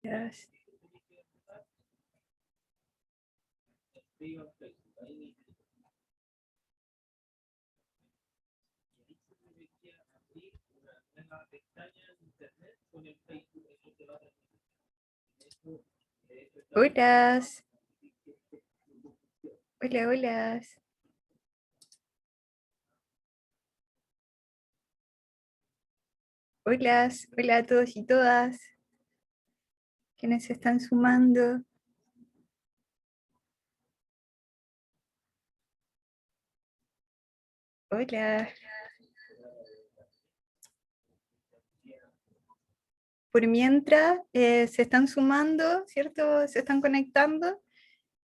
Yes. Hola. Hola, hola. Hola, hola a todos y todas quienes se están sumando. Hola. Por mientras se están sumando, ¿cierto? Se están conectando.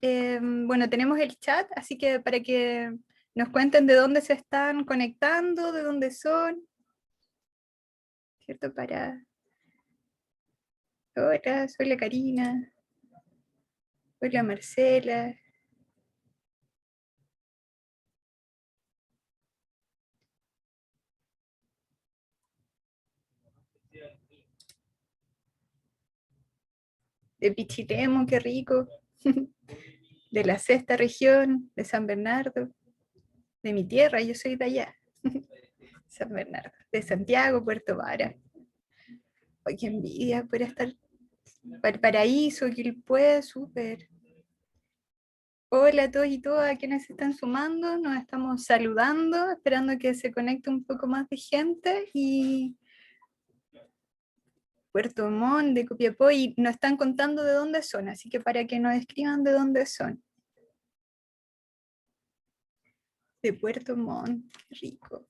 Bueno, tenemos el chat, así que para que nos cuenten de dónde se están conectando, de dónde son, ¿cierto? Hola, soy la Karina. Hola, Marcela. De Pichilemu, qué rico. De la sexta región, de San Bernardo, de mi tierra, yo soy de allá. San Bernardo, de Santiago, Puerto Vara. Ay, qué envidia por estar Valparaíso, Quilpué, súper. Hola a todos y todas quienes se están sumando, nos estamos saludando, esperando que se conecte un poco más de gente y Puerto Montt, de Copiapó, y nos están contando de dónde son, así que para que nos escriban de dónde son. De Puerto Montt, qué rico.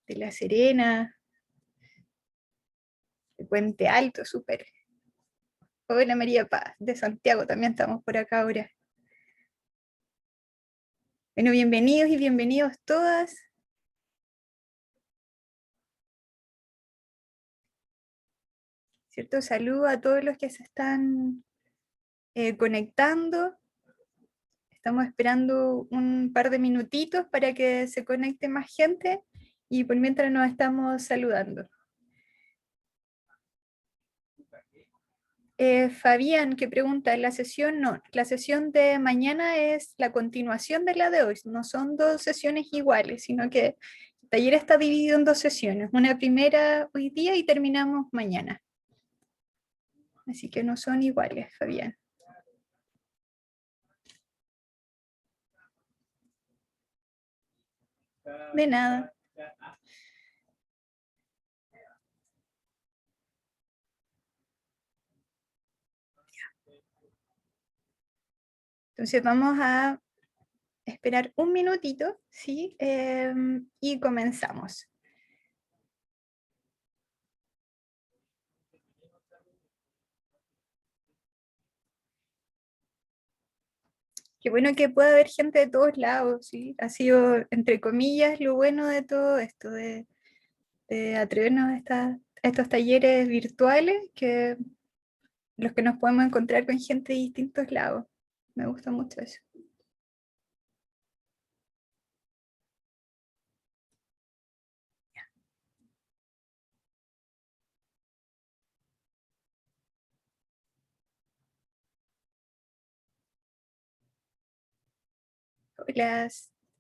De La Serena, de Puente Alto, súper. Hola María Paz, de Santiago también estamos por acá ahora. Bueno, bienvenidos y bienvenidos todas. ¿Cierto? Saludo a todos los que se están conectando. Estamos esperando un par de minutitos para que se conecte más gente y por mientras nos estamos saludando. Fabián, que pregunta, ¿la sesión? No, la sesión de mañana es la continuación de la de hoy, no son dos sesiones iguales, sino que el taller está dividido en dos sesiones, una primera hoy día y terminamos mañana. Así que no son iguales, Fabián. De nada. Entonces vamos a esperar un minutito, ¿sí? Y comenzamos. Qué bueno que pueda haber gente de todos lados, ¿sí? Ha sido, entre comillas, lo bueno de todo esto, de atrevernos a estos talleres virtuales, que los que nos podemos encontrar con gente de distintos lados. Me gusta mucho eso. Hola,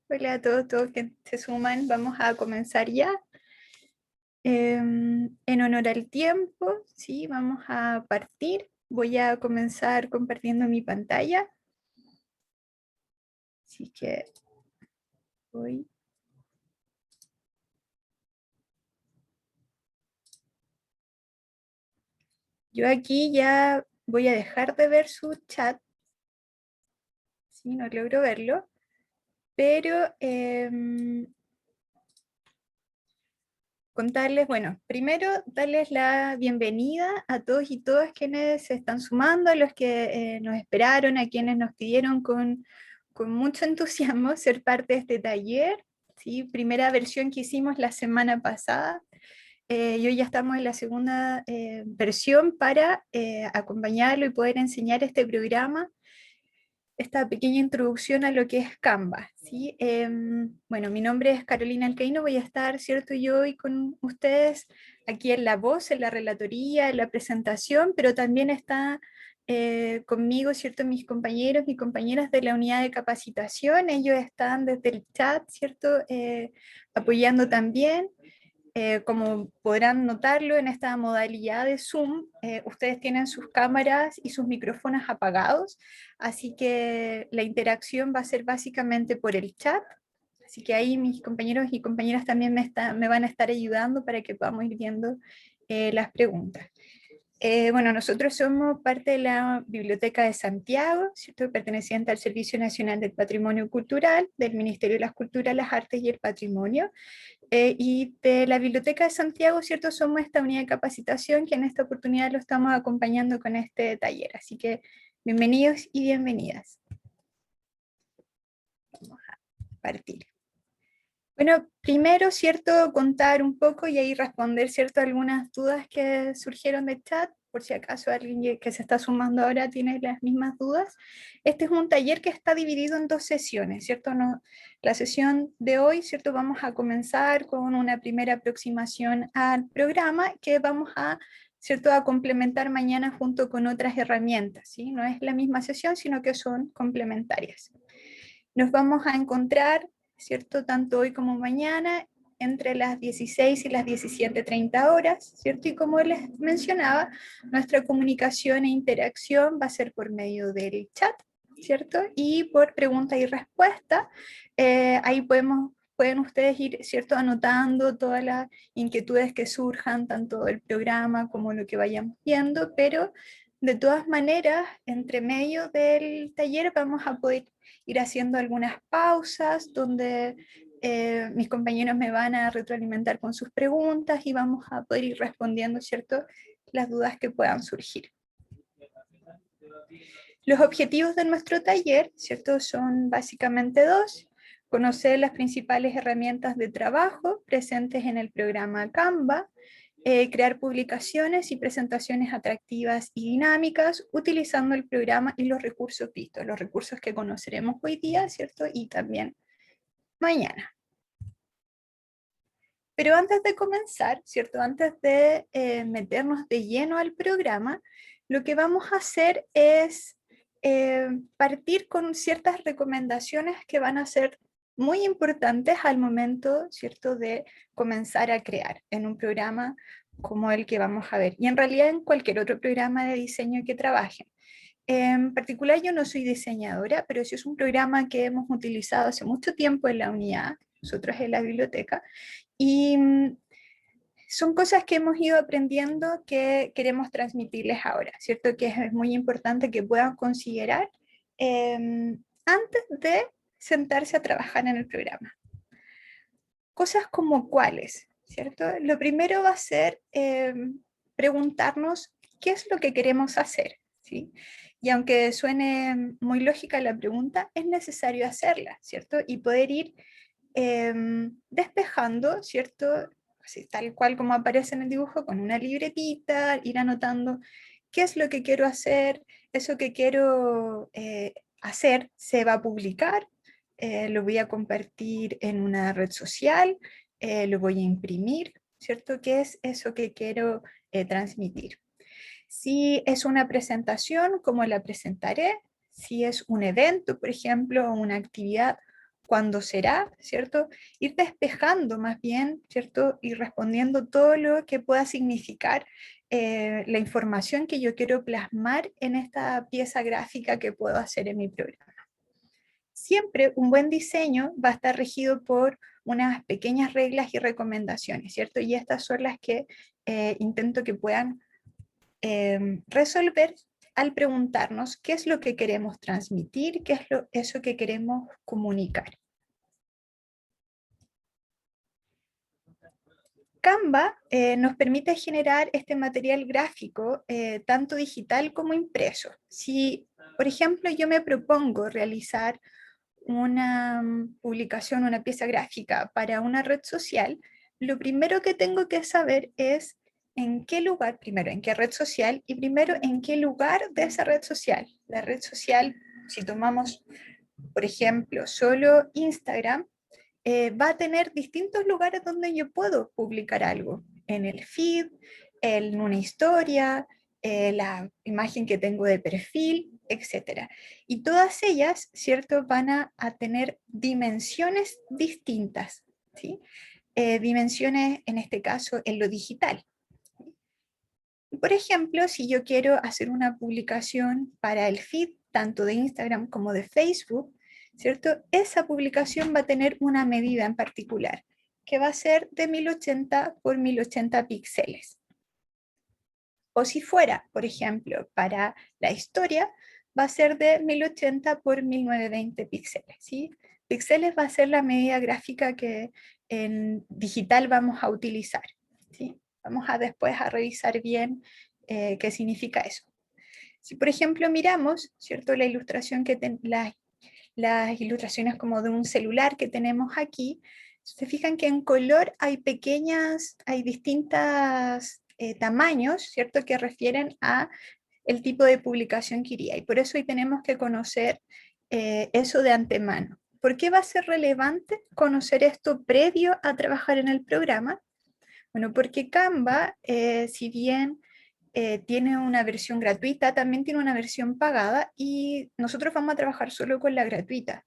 hola a todos que se suman. Vamos a comenzar ya. En honor al tiempo, sí, vamos a partir. Voy a comenzar compartiendo mi pantalla. Así que voy. Yo aquí ya voy a dejar de ver su chat. Sí, no logro verlo. Pero contarles, bueno, primero darles la bienvenida a todos y todas quienes se están sumando, a los que nos esperaron, a quienes nos pidieron con mucho entusiasmo ser parte de este taller, ¿sí? Primera versión que hicimos la semana pasada. Y hoy ya estamos en la segunda versión para acompañarlo y poder enseñar este programa. esta pequeña introducción a lo que es Canva, ¿sí? Bueno, mi nombre es Carolina Alcaíno, voy a estar, ¿cierto?, yo hoy con ustedes aquí en la voz, en la relatoría, en la presentación, pero también está conmigo, ¿cierto?, mis compañeros y compañeras de la unidad de capacitación, ellos están desde el chat, ¿cierto?, apoyando también. Como podrán notarlo en esta modalidad de Zoom, ustedes tienen sus cámaras y sus micrófonos apagados, así que la interacción va a ser básicamente por el chat, así que ahí mis compañeros y compañeras también me van a estar ayudando para que podamos ir viendo las preguntas. Bueno, nosotros somos parte de la Biblioteca de Santiago, ¿cierto?, perteneciente al Servicio Nacional del Patrimonio Cultural, del Ministerio de las Culturas, las Artes y el Patrimonio. Y de la Biblioteca de Santiago, ¿cierto?, somos esta unidad de capacitación que en esta oportunidad lo estamos acompañando con este taller. Así que bienvenidos y bienvenidas. Vamos a partir. Bueno, primero, ¿cierto?, contar un poco y ahí responder, ¿cierto?, algunas dudas que surgieron del chat, por si acaso alguien que se está sumando ahora tiene las mismas dudas. Este es un taller que está dividido en 2 sesiones, ¿cierto? No, la sesión de hoy, ¿cierto?, vamos a comenzar con una primera aproximación al programa que vamos a, ¿cierto?, a complementar mañana junto con otras herramientas, ¿sí? No es la misma sesión, sino que son complementarias. Nos vamos a encontrar, ¿cierto?, tanto hoy como mañana, entre las 16 y las 17:30 horas, ¿cierto? Y como les mencionaba, nuestra comunicación e interacción va a ser por medio del chat, ¿cierto? Y por pregunta y respuesta. Ahí pueden ustedes ir, ¿cierto?, anotando todas las inquietudes que surjan, tanto del programa como lo que vayamos viendo, pero de todas maneras, entre medio del taller vamos a poder ir haciendo algunas pausas donde mis compañeros me van a retroalimentar con sus preguntas y vamos a poder ir respondiendo, ¿cierto?, las dudas que puedan surgir. Los objetivos de nuestro taller, ¿cierto?, son básicamente 2. Conocer las principales herramientas de trabajo presentes en el programa Canva, crear publicaciones y presentaciones atractivas y dinámicas utilizando el programa y los recursos vistos, los recursos que conoceremos hoy día, ¿cierto?, y también mañana. Pero antes de comenzar, ¿cierto?, antes de meternos de lleno al programa, lo que vamos a hacer es partir con ciertas recomendaciones que van a ser muy importantes al momento, ¿cierto?, de comenzar a crear en un programa como el que vamos a ver, y en realidad en cualquier otro programa de diseño que trabajen. En particular yo no soy diseñadora, pero sí es un programa que hemos utilizado hace mucho tiempo en la unidad, nosotros en la biblioteca, y son cosas que hemos ido aprendiendo que queremos transmitirles ahora, ¿cierto? Que es muy importante que puedan considerar antes de sentarse a trabajar en el programa. Cosas como cuáles, ¿cierto? Lo primero va a ser preguntarnos qué es lo que queremos hacer, ¿sí? Y aunque suene muy lógica la pregunta, es necesario hacerla, ¿cierto? Y poder ir despejando, ¿cierto? Así, tal cual como aparece en el dibujo, con una libretita, ir anotando qué es lo que quiero hacer, eso que quiero hacer se va a publicar, lo voy a compartir en una red social, lo voy a imprimir, ¿cierto? ¿Qué es eso que quiero transmitir? Si es una presentación, ¿cómo la presentaré? Si es un evento, por ejemplo, una actividad, ¿cuándo será? ¿Cierto? Ir despejando más bien, ¿cierto? Y respondiendo todo lo que pueda significar la información que yo quiero plasmar en esta pieza gráfica que puedo hacer en mi programa. Siempre un buen diseño va a estar regido por unas pequeñas reglas y recomendaciones, ¿cierto? Y estas son las que intento que puedan resolver al preguntarnos qué es lo que queremos transmitir, qué es eso que queremos comunicar. Canva nos permite generar este material gráfico tanto digital como impreso. Si, por ejemplo, yo me propongo realizar una publicación, una pieza gráfica para una red social, lo primero que tengo que saber es en qué lugar, primero en qué red social y primero en qué lugar de esa red social. La red social si tomamos, por ejemplo, solo Instagram, va a tener distintos lugares donde yo puedo publicar algo. En el feed, en una historia, la imagen que tengo de perfil, etc. Y todas ellas, ¿cierto?, van a tener dimensiones distintas, ¿sí? Dimensiones, en este caso, en lo digital. Por ejemplo, si yo quiero hacer una publicación para el feed, tanto de Instagram como de Facebook, ¿cierto? Esa publicación va a tener una medida en particular, que va a ser de 1080 por 1080 píxeles. O si fuera, por ejemplo, para la historia, va a ser de 1080 por 1920 píxeles, ¿sí? Píxeles va a ser la medida gráfica que en digital vamos a utilizar, ¿sí? Vamos a después a revisar bien qué significa eso. Si por ejemplo miramos, ¿cierto?, la ilustración que las ilustraciones como de un celular que tenemos aquí, se fijan que en color hay distintos tamaños, ¿cierto?, que refieren a el tipo de publicación que iría. Y por eso hoy tenemos que conocer eso de antemano. ¿Por qué va a ser relevante conocer esto previo a trabajar en el programa? Bueno, porque Canva, si bien tiene una versión gratuita, también tiene una versión pagada y nosotros vamos a trabajar solo con la gratuita.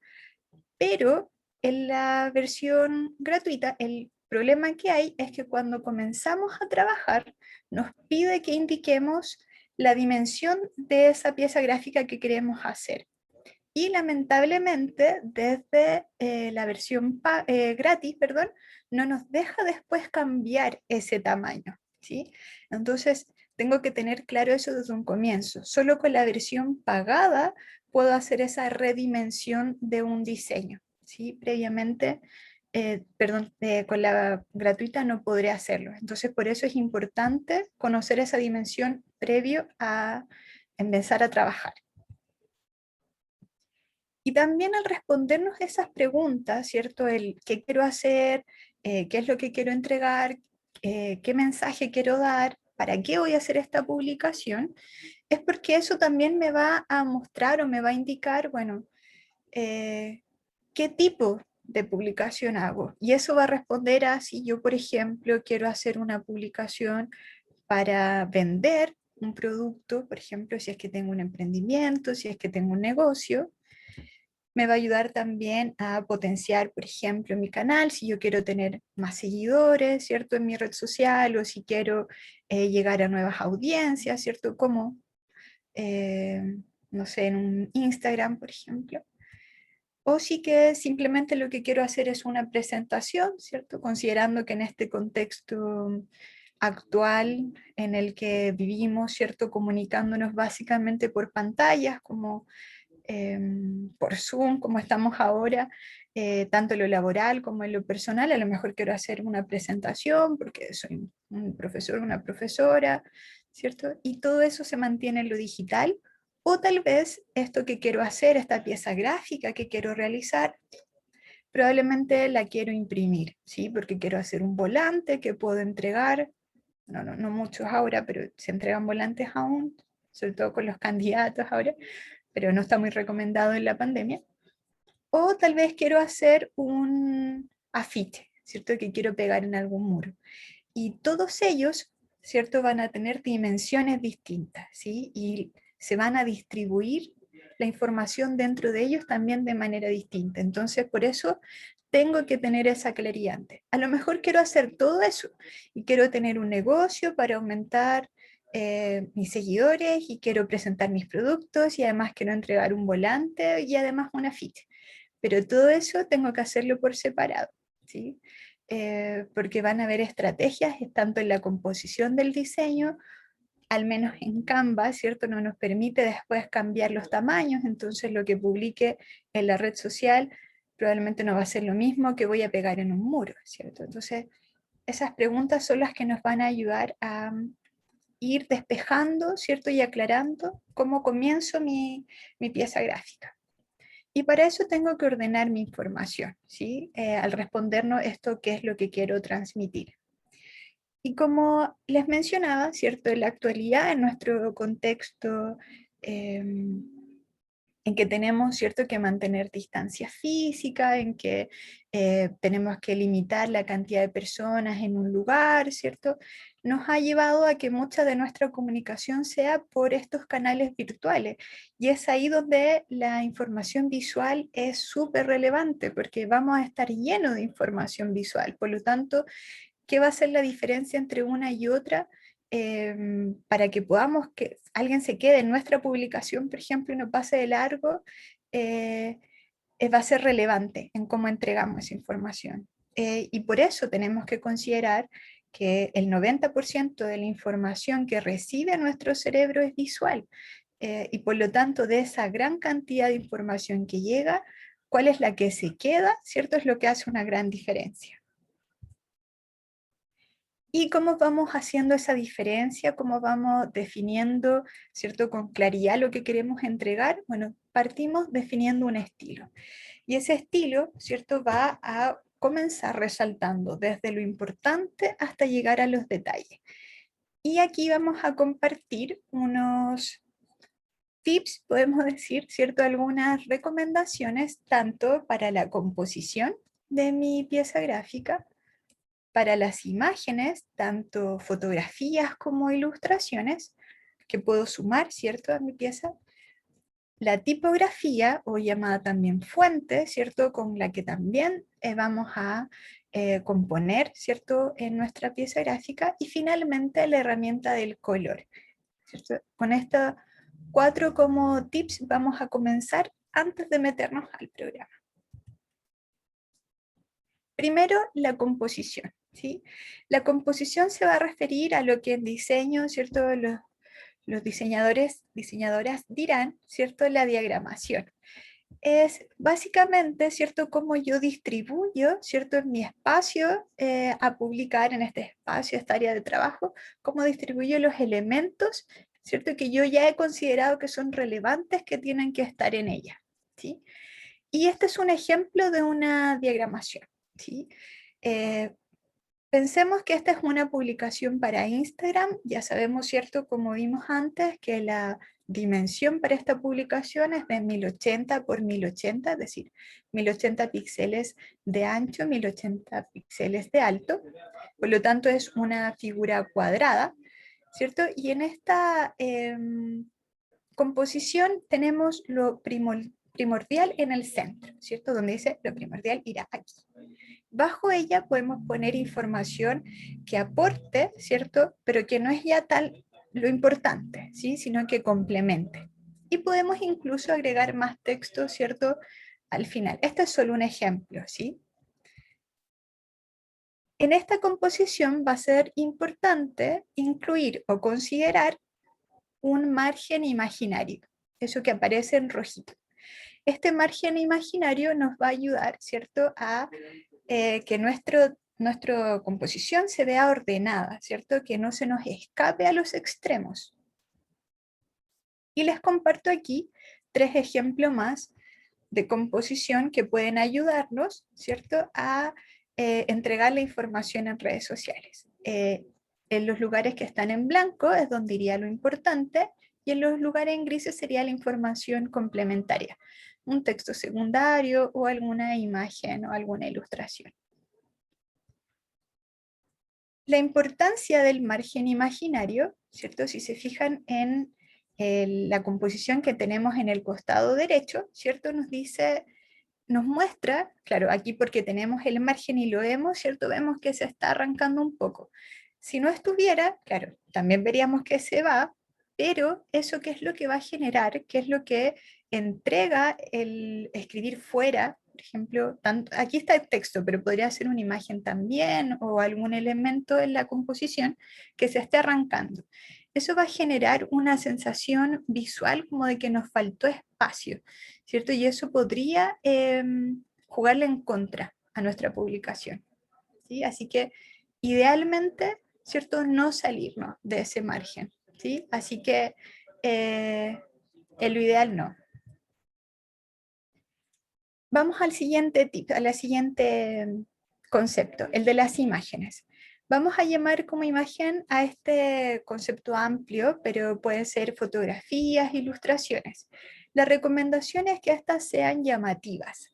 Pero en la versión gratuita, el problema que hay es que cuando comenzamos a trabajar, nos pide que indiquemos la dimensión de esa pieza gráfica que queremos hacer. Y lamentablemente, desde la versión gratis, perdón, no nos deja después cambiar ese tamaño, ¿sí? Entonces, tengo que tener claro eso desde un comienzo. Solo con la versión pagada puedo hacer esa redimensión de un diseño, ¿sí? Previamente, con la gratuita no podré hacerlo. Entonces, por eso es importante conocer esa dimensión previo a empezar a trabajar. Y también al respondernos esas preguntas, ¿cierto? El qué quiero hacer, qué es lo que quiero entregar, qué mensaje quiero dar, para qué voy a hacer esta publicación, es porque eso también me va a mostrar o me va a indicar, bueno, qué tipo de publicación hago. Y eso va a responder a si yo, por ejemplo, quiero hacer una publicación para vender un producto, por ejemplo, si es que tengo un emprendimiento, si es que tengo un negocio. Me va a ayudar también a potenciar, por ejemplo, mi canal, si yo quiero tener más seguidores, ¿cierto? En mi red social, o si quiero llegar a nuevas audiencias, ¿cierto? Como, no sé, en un Instagram, por ejemplo. O sí que simplemente lo que quiero hacer es una presentación, ¿cierto? Considerando que en este contexto actual en el que vivimos, ¿cierto? Comunicándonos básicamente por pantallas, como por Zoom, como estamos ahora, tanto en lo laboral como en lo personal. A lo mejor quiero hacer una presentación porque soy un profesor, una profesora, ¿cierto? Y todo eso se mantiene en lo digital. O tal vez esto que quiero hacer, esta pieza gráfica que quiero realizar, probablemente la quiero imprimir, ¿sí? Porque quiero hacer un volante que puedo entregar. No muchos ahora, pero se entregan volantes aún, sobre todo con los candidatos ahora, pero no está muy recomendado en la pandemia. O tal vez quiero hacer un afiche, ¿cierto? Que quiero pegar en algún muro. Y todos ellos, ¿cierto? Van a tener dimensiones distintas, ¿sí? Y se van a distribuir la información dentro de ellos también de manera distinta. Entonces, por eso tengo que tener esa claridad antes. A lo mejor quiero hacer todo eso y quiero tener un negocio para aumentar mis seguidores y quiero presentar mis productos y además quiero entregar un volante y además una ficha. Pero todo eso tengo que hacerlo por separado, ¿sí? Porque van a haber estrategias tanto en la composición del diseño, al menos en Canva, ¿cierto? No nos permite después cambiar los tamaños, entonces lo que publique en la red social probablemente no va a ser lo mismo que voy a pegar en un muro, ¿cierto? Entonces, esas preguntas son las que nos van a ayudar a ir despejando, ¿cierto? Y aclarando cómo comienzo mi pieza gráfica. Y para eso tengo que ordenar mi información, ¿sí? Al respondernos esto, ¿qué es lo que quiero transmitir? Y como les mencionaba, ¿cierto? En la actualidad, en nuestro contexto en que tenemos, ¿cierto?, que mantener distancia física, en que tenemos que limitar la cantidad de personas en un lugar, ¿cierto? Nos ha llevado a que mucha de nuestra comunicación sea por estos canales virtuales. Y es ahí donde la información visual es súper relevante, porque vamos a estar llenos de información visual. Por lo tanto, ¿qué va a ser la diferencia entre una y otra? Para que podamos, que alguien se quede en nuestra publicación, por ejemplo, y no pase de largo, eh, va a ser relevante en cómo entregamos esa información. Y por eso tenemos que considerar que el 90% de la información que recibe nuestro cerebro es visual. Y por lo tanto, de esa gran cantidad de información que llega, ¿cuál es la que se queda? ¿Cierto? Es lo que hace una gran diferencia. ¿Y cómo vamos haciendo esa diferencia? ¿Cómo vamos definiendo, cierto, con claridad lo que queremos entregar? Bueno, partimos definiendo un estilo. Y ese estilo, cierto, va a comenzar resaltando desde lo importante hasta llegar a los detalles. Y aquí vamos a compartir unos tips, podemos decir, cierto, algunas recomendaciones, tanto para la composición de mi pieza gráfica, para las imágenes, tanto fotografías como ilustraciones, que puedo sumar, ¿cierto?, a mi pieza. La tipografía, o llamada también fuente, ¿cierto?, con la que también vamos a componer, ¿cierto?, en nuestra pieza gráfica. Y finalmente la herramienta del color, ¿cierto? Con estos 4 como tips vamos a comenzar antes de meternos al programa. Primero, la composición, ¿sí? La composición se va a referir a lo que en diseño, ¿cierto?, los diseñadoras dirán, ¿cierto?, la diagramación. Es básicamente, ¿cierto?, cómo yo distribuyo, ¿cierto?, en mi espacio a publicar, en este espacio, esta área de trabajo, cómo distribuyo los elementos, ¿cierto?, que yo ya he considerado que son relevantes, que tienen que estar en ella, ¿sí? Y este es un ejemplo de una diagramación, ¿sí? Eh, Pensemos que esta es una publicación para Instagram. Ya sabemos, ¿cierto?, como vimos antes, que la dimensión para esta publicación es de 1080 por 1080, es decir, 1080 píxeles de ancho, 1080 píxeles de alto. Por lo tanto, es una figura cuadrada, ¿cierto? Y en esta composición tenemos lo primordial en el centro, ¿cierto? Donde dice lo primordial irá aquí. Bajo ella podemos poner información que aporte, ¿cierto? Pero que no es ya tal lo importante, ¿sí? Sino que complemente. Y podemos incluso agregar más texto, ¿cierto?, al final. Este es solo un ejemplo, ¿sí? En esta composición va a ser importante incluir o considerar un margen imaginario, eso que aparece en rojito. Este margen imaginario nos va a ayudar, ¿cierto?, a que nuestra composición se vea ordenada, ¿cierto?, que no se nos escape a los extremos. Y les comparto aquí 3 ejemplos más de composición que pueden ayudarnos, ¿cierto?, a entregar la información en redes sociales. En los lugares que están en blanco es donde iría lo importante, y en los lugares en grises sería la información complementaria, un texto secundario o alguna imagen o alguna ilustración. La importancia del margen imaginario, ¿cierto? Si se fijan en la composición que tenemos en el costado derecho, ¿cierto? Nos muestra, claro, aquí porque tenemos el margen y lo vemos, ¿cierto? Vemos que se está arrancando un poco. Si no estuviera, claro, también veríamos que se va, pero eso qué es lo que va a generar, qué es lo que entrega el escribir fuera, por ejemplo, aquí está el texto, pero podría ser una imagen también o algún elemento en la composición que se esté arrancando. Eso va a generar una sensación visual como de que nos faltó espacio, ¿cierto? Y eso podría jugarle en contra a nuestra publicación, ¿sí? Así que idealmente, ¿cierto?, no salirnos de ese margen, ¿sí? Así que en lo ideal no. Vamos al siguiente tip, a la siguiente concepto, el de las imágenes. Vamos a llamar como imagen a este concepto amplio, pero pueden ser fotografías, ilustraciones. La recomendación es que estas sean llamativas.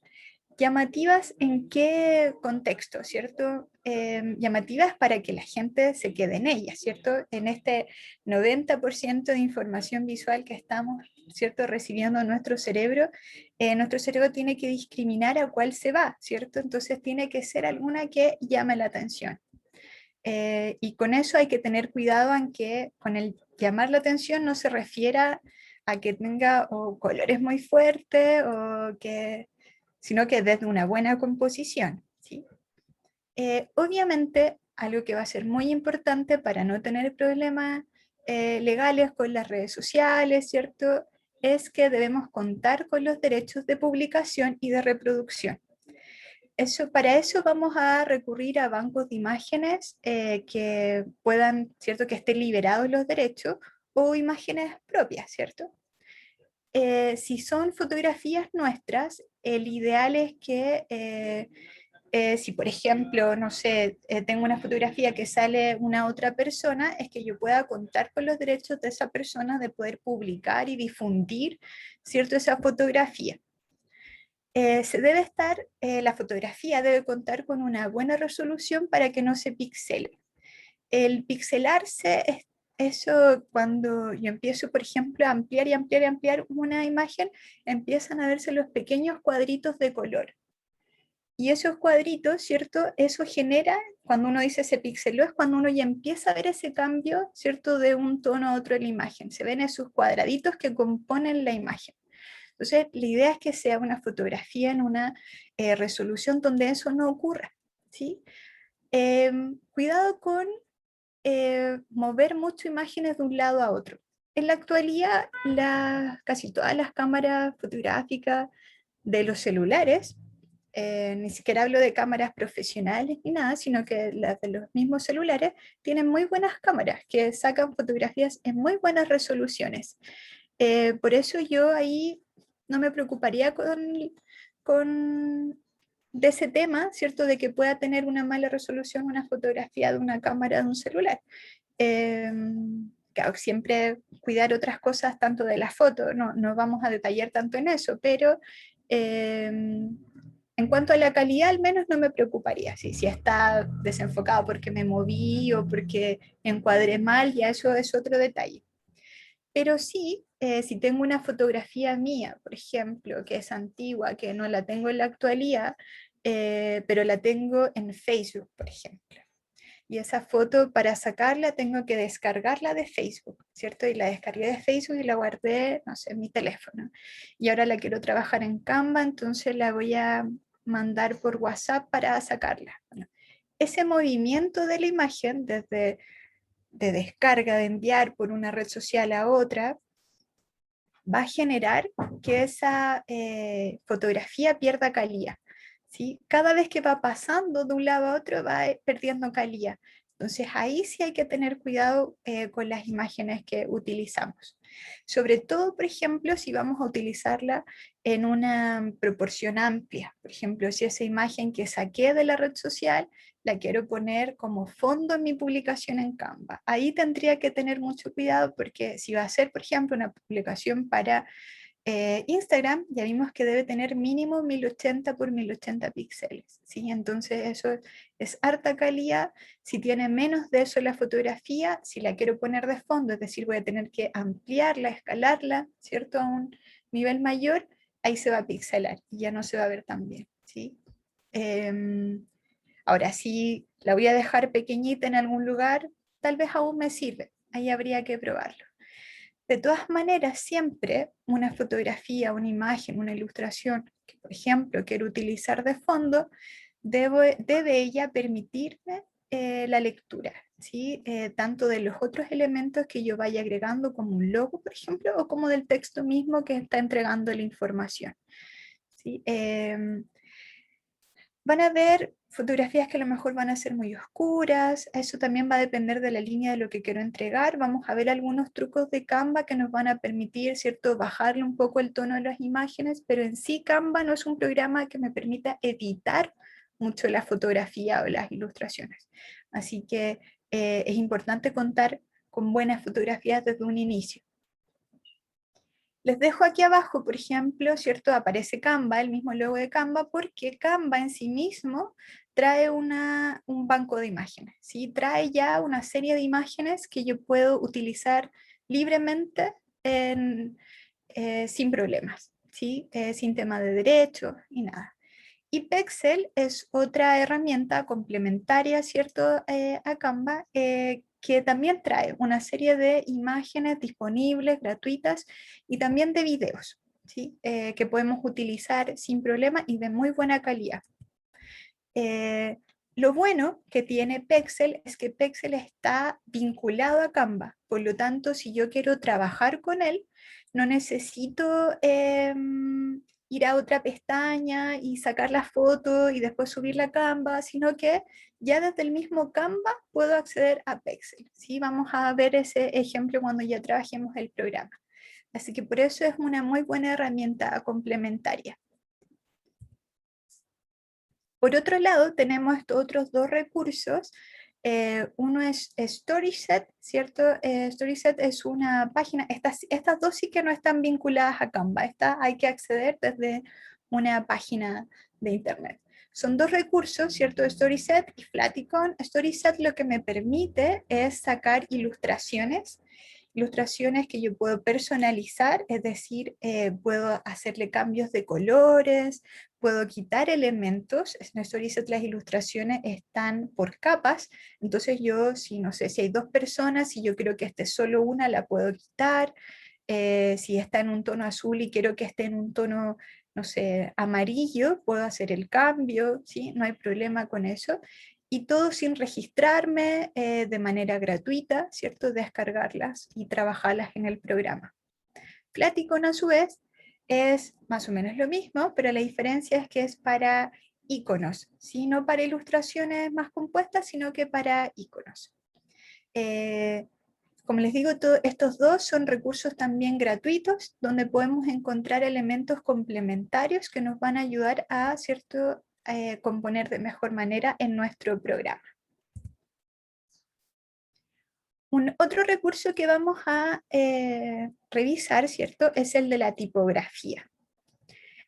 ¿Llamativas en qué contexto, cierto? Llamativas para que la gente se quede en ellas, ¿cierto? En este 90% de información visual que estamos, ¿cierto?, recibiendo en nuestro cerebro tiene que discriminar a cuál se va, ¿cierto? Entonces tiene que ser alguna que llame la atención. Y con eso hay que tener cuidado en que con el llamar la atención no se refiera a que tenga o colores muy fuertes o que sino que desde una buena composición, ¿sí? Obviamente, algo que va a ser muy importante para no tener problemas legales con las redes sociales, ¿cierto? Es que debemos contar con los derechos de publicación y de reproducción. Para eso vamos a recurrir a bancos de imágenes que puedan, ¿cierto?, que estén liberados los derechos o imágenes propias, ¿cierto? Si son fotografías nuestras, el ideal es que si por ejemplo, no sé, tengo una fotografía que sale una otra persona, es que yo pueda contar con los derechos de esa persona de poder publicar y difundir, ¿cierto?, esa fotografía. La fotografía debe contar con una buena resolución para que no se pixele. El pixelarse es eso cuando yo empiezo, por ejemplo, a ampliar y ampliar y ampliar una imagen, empiezan a verse los pequeños cuadritos de color. Y esos cuadritos, ¿cierto? Eso genera, cuando uno dice se pixeló, es cuando uno ya empieza a ver ese cambio, ¿cierto? De un tono a otro en la imagen. Se ven esos cuadraditos que componen la imagen. Entonces, la idea es que sea una fotografía en una resolución donde eso no ocurra, ¿sí? Cuidado con mover mucho imágenes de un lado a otro. En la actualidad, casi todas las cámaras fotográficas de los celulares, ni siquiera hablo de cámaras profesionales ni nada, sino que las de los mismos celulares, tienen muy buenas cámaras que sacan fotografías en muy buenas resoluciones. Por eso yo ahí no me preocuparía con de ese tema, ¿cierto? De que pueda tener una mala resolución una fotografía de una cámara de un celular. Claro, siempre cuidar otras cosas tanto de la foto, no vamos a detallar tanto en eso, pero en cuanto a la calidad al menos no me preocuparía. Si está desenfocado porque me moví o porque encuadré mal, ya eso es otro detalle. Pero sí, si tengo una fotografía mía, por ejemplo, que es antigua, que no la tengo en la actualidad, pero la tengo en Facebook, por ejemplo. Y esa foto para sacarla tengo que descargarla de Facebook, ¿cierto? Y la descargué de Facebook y la guardé, no sé, en mi teléfono. Y ahora la quiero trabajar en Canva, entonces la voy a mandar por WhatsApp para sacarla. Bueno, ese movimiento de la imagen, desde de descarga, de enviar por una red social a otra, va a generar que esa fotografía pierda calidad. ¿Sí? Cada vez que va pasando de un lado a otro va perdiendo calidad. Entonces ahí sí hay que tener cuidado con las imágenes que utilizamos. Sobre todo, por ejemplo, si vamos a utilizarla en una proporción amplia. Por ejemplo, si esa imagen que saqué de la red social la quiero poner como fondo en mi publicación en Canva. Ahí tendría que tener mucho cuidado porque si va a ser, por ejemplo, una publicación para Instagram, ya vimos que debe tener mínimo 1080 por 1080 píxeles, ¿sí? Entonces eso es harta calidad. Si tiene menos de eso la fotografía, si la quiero poner de fondo, es decir, voy a tener que ampliarla, escalarla, ¿cierto? A un nivel mayor, ahí se va a pixelar y ya no se va a ver tan bien, ¿sí? Ahora, si la voy a dejar pequeñita en algún lugar, tal vez aún me sirve. Ahí habría que probarlo. De todas maneras, siempre una fotografía, una imagen, una ilustración que, por ejemplo, quiero utilizar de fondo, debe ella permitirme la lectura, ¿sí? Tanto de los otros elementos que yo vaya agregando, como un logo, por ejemplo, o como del texto mismo que está entregando la información, ¿sí? Van a ver fotografías que a lo mejor van a ser muy oscuras, eso también va a depender de la línea de lo que quiero entregar. Vamos a ver algunos trucos de Canva que nos van a permitir, ¿cierto?, bajarle un poco el tono de las imágenes, pero en sí Canva no es un programa que me permita editar mucho la fotografía o las ilustraciones. Así que es importante contar con buenas fotografías desde un inicio. Les dejo aquí abajo, por ejemplo, ¿cierto? Aparece Canva, el mismo logo de Canva, porque Canva en sí mismo trae un banco de imágenes, ¿sí? Trae ya una serie de imágenes que yo puedo utilizar libremente sin problemas, ¿sí? Sin tema de derechos y nada. Y Pexel es otra herramienta complementaria, ¿cierto? A Canva, que también trae una serie de imágenes disponibles, gratuitas, y también de videos, ¿sí? Que podemos utilizar sin problema y de muy buena calidad. Lo bueno que tiene Pexel es que Pexel está vinculado a Canva, por lo tanto, si yo quiero trabajar con él, no necesito ir a otra pestaña y sacar la foto y después subirla a Canva, sino que ya desde el mismo Canva puedo acceder a Pexel. ¿Sí? Vamos a ver ese ejemplo cuando ya trabajemos el programa. Así que por eso es una muy buena herramienta complementaria. Por otro lado, tenemos estos otros dos recursos. Uno es StorySet, ¿cierto? StorySet es una página, estas dos sí que no están vinculadas a Canva, esta hay que acceder desde una página de internet. Son dos recursos, ¿cierto? StorySet y Flaticon. StorySet lo que me permite es sacar ilustraciones que yo puedo personalizar, es decir, puedo hacerle cambios de colores, puedo quitar elementos. En Storyset las ilustraciones están por capas, entonces yo, si no sé, si hay dos personas, si yo creo que esté solo una, la puedo quitar. Si está en un tono azul y quiero que esté en un tono, no sé, amarillo, puedo hacer el cambio, ¿sí? No hay problema con eso. Y todo sin registrarme, de manera gratuita, ¿cierto? Descargarlas y trabajarlas en el programa. Flaticon a su vez es más o menos lo mismo, pero la diferencia es que es para iconos, ¿sí? No para ilustraciones más compuestas, sino que para iconos. Eh, como les digo, estos dos son recursos también gratuitos, donde podemos encontrar elementos complementarios que nos van a ayudar a, ¿cierto?, componer de mejor manera en nuestro programa. Otro recurso que vamos a revisar, ¿cierto?, es el de la tipografía.